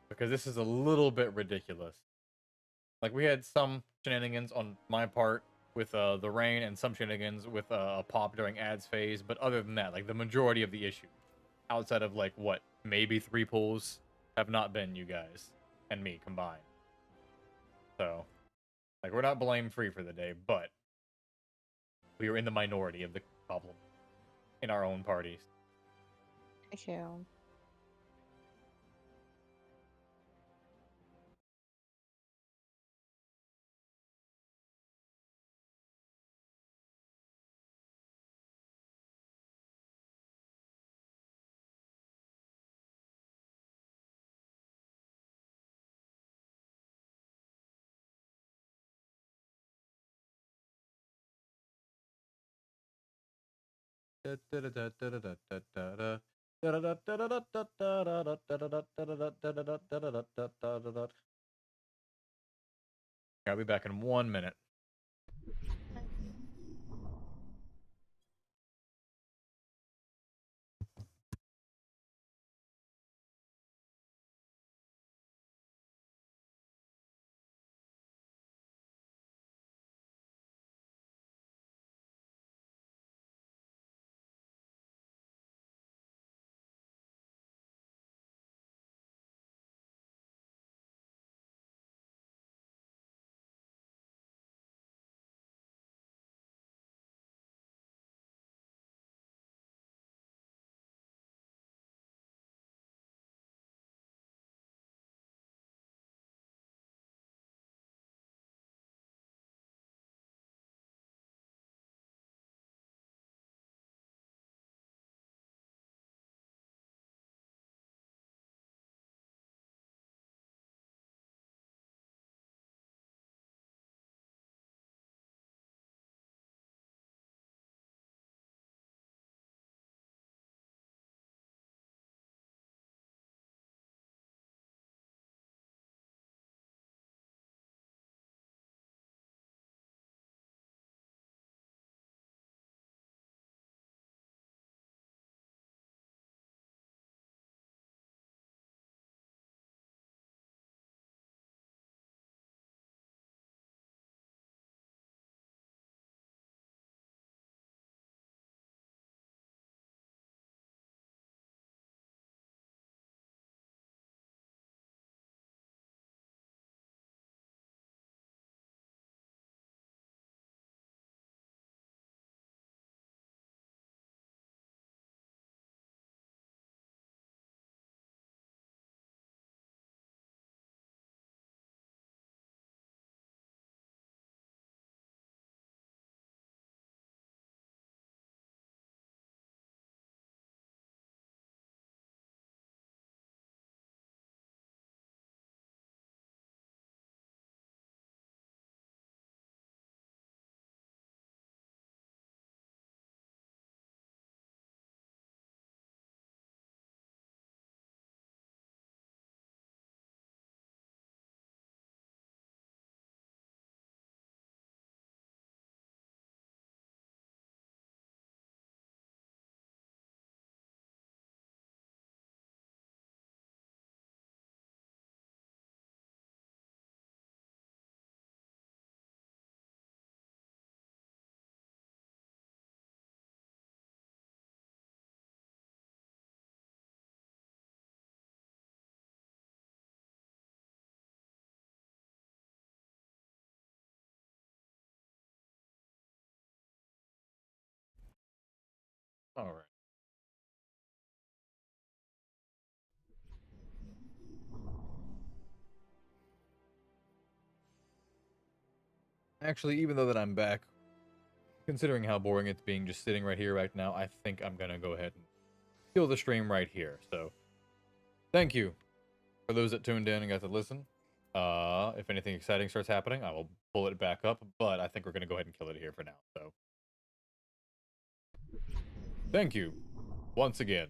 Because this is a little bit ridiculous. Like, we had some shenanigans on my part with the rain and some shenanigans with a pop during ads phase, but other than that, like, the majority of the issue, outside of, like, what, maybe 3 pulls, have not been you guys and me combined. So, like, we're not blame-free for the day, but we are in the minority of the problem in our own parties. Thank you. I'll be back in 1 minute. All right. Actually, even though that I'm back, considering how boring it's being just sitting right here right now, I think I'm gonna go ahead and kill the stream right here. So, thank you for those that tuned in and got to listen. If anything exciting starts happening, I will pull it back up, but I think we're gonna go ahead and kill it here for now. So, thank you once again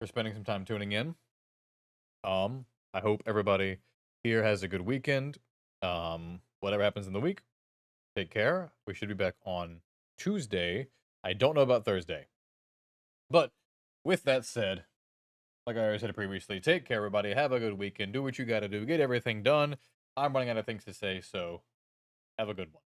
for spending some time tuning in. I hope everybody here has a good weekend. Whatever happens in the week, take care. We should be back on Tuesday. I don't know about Thursday. But with that said, like I already said previously, take care, everybody. Have a good weekend. Do what you gotta do. Get everything done. I'm running out of things to say, so have a good one.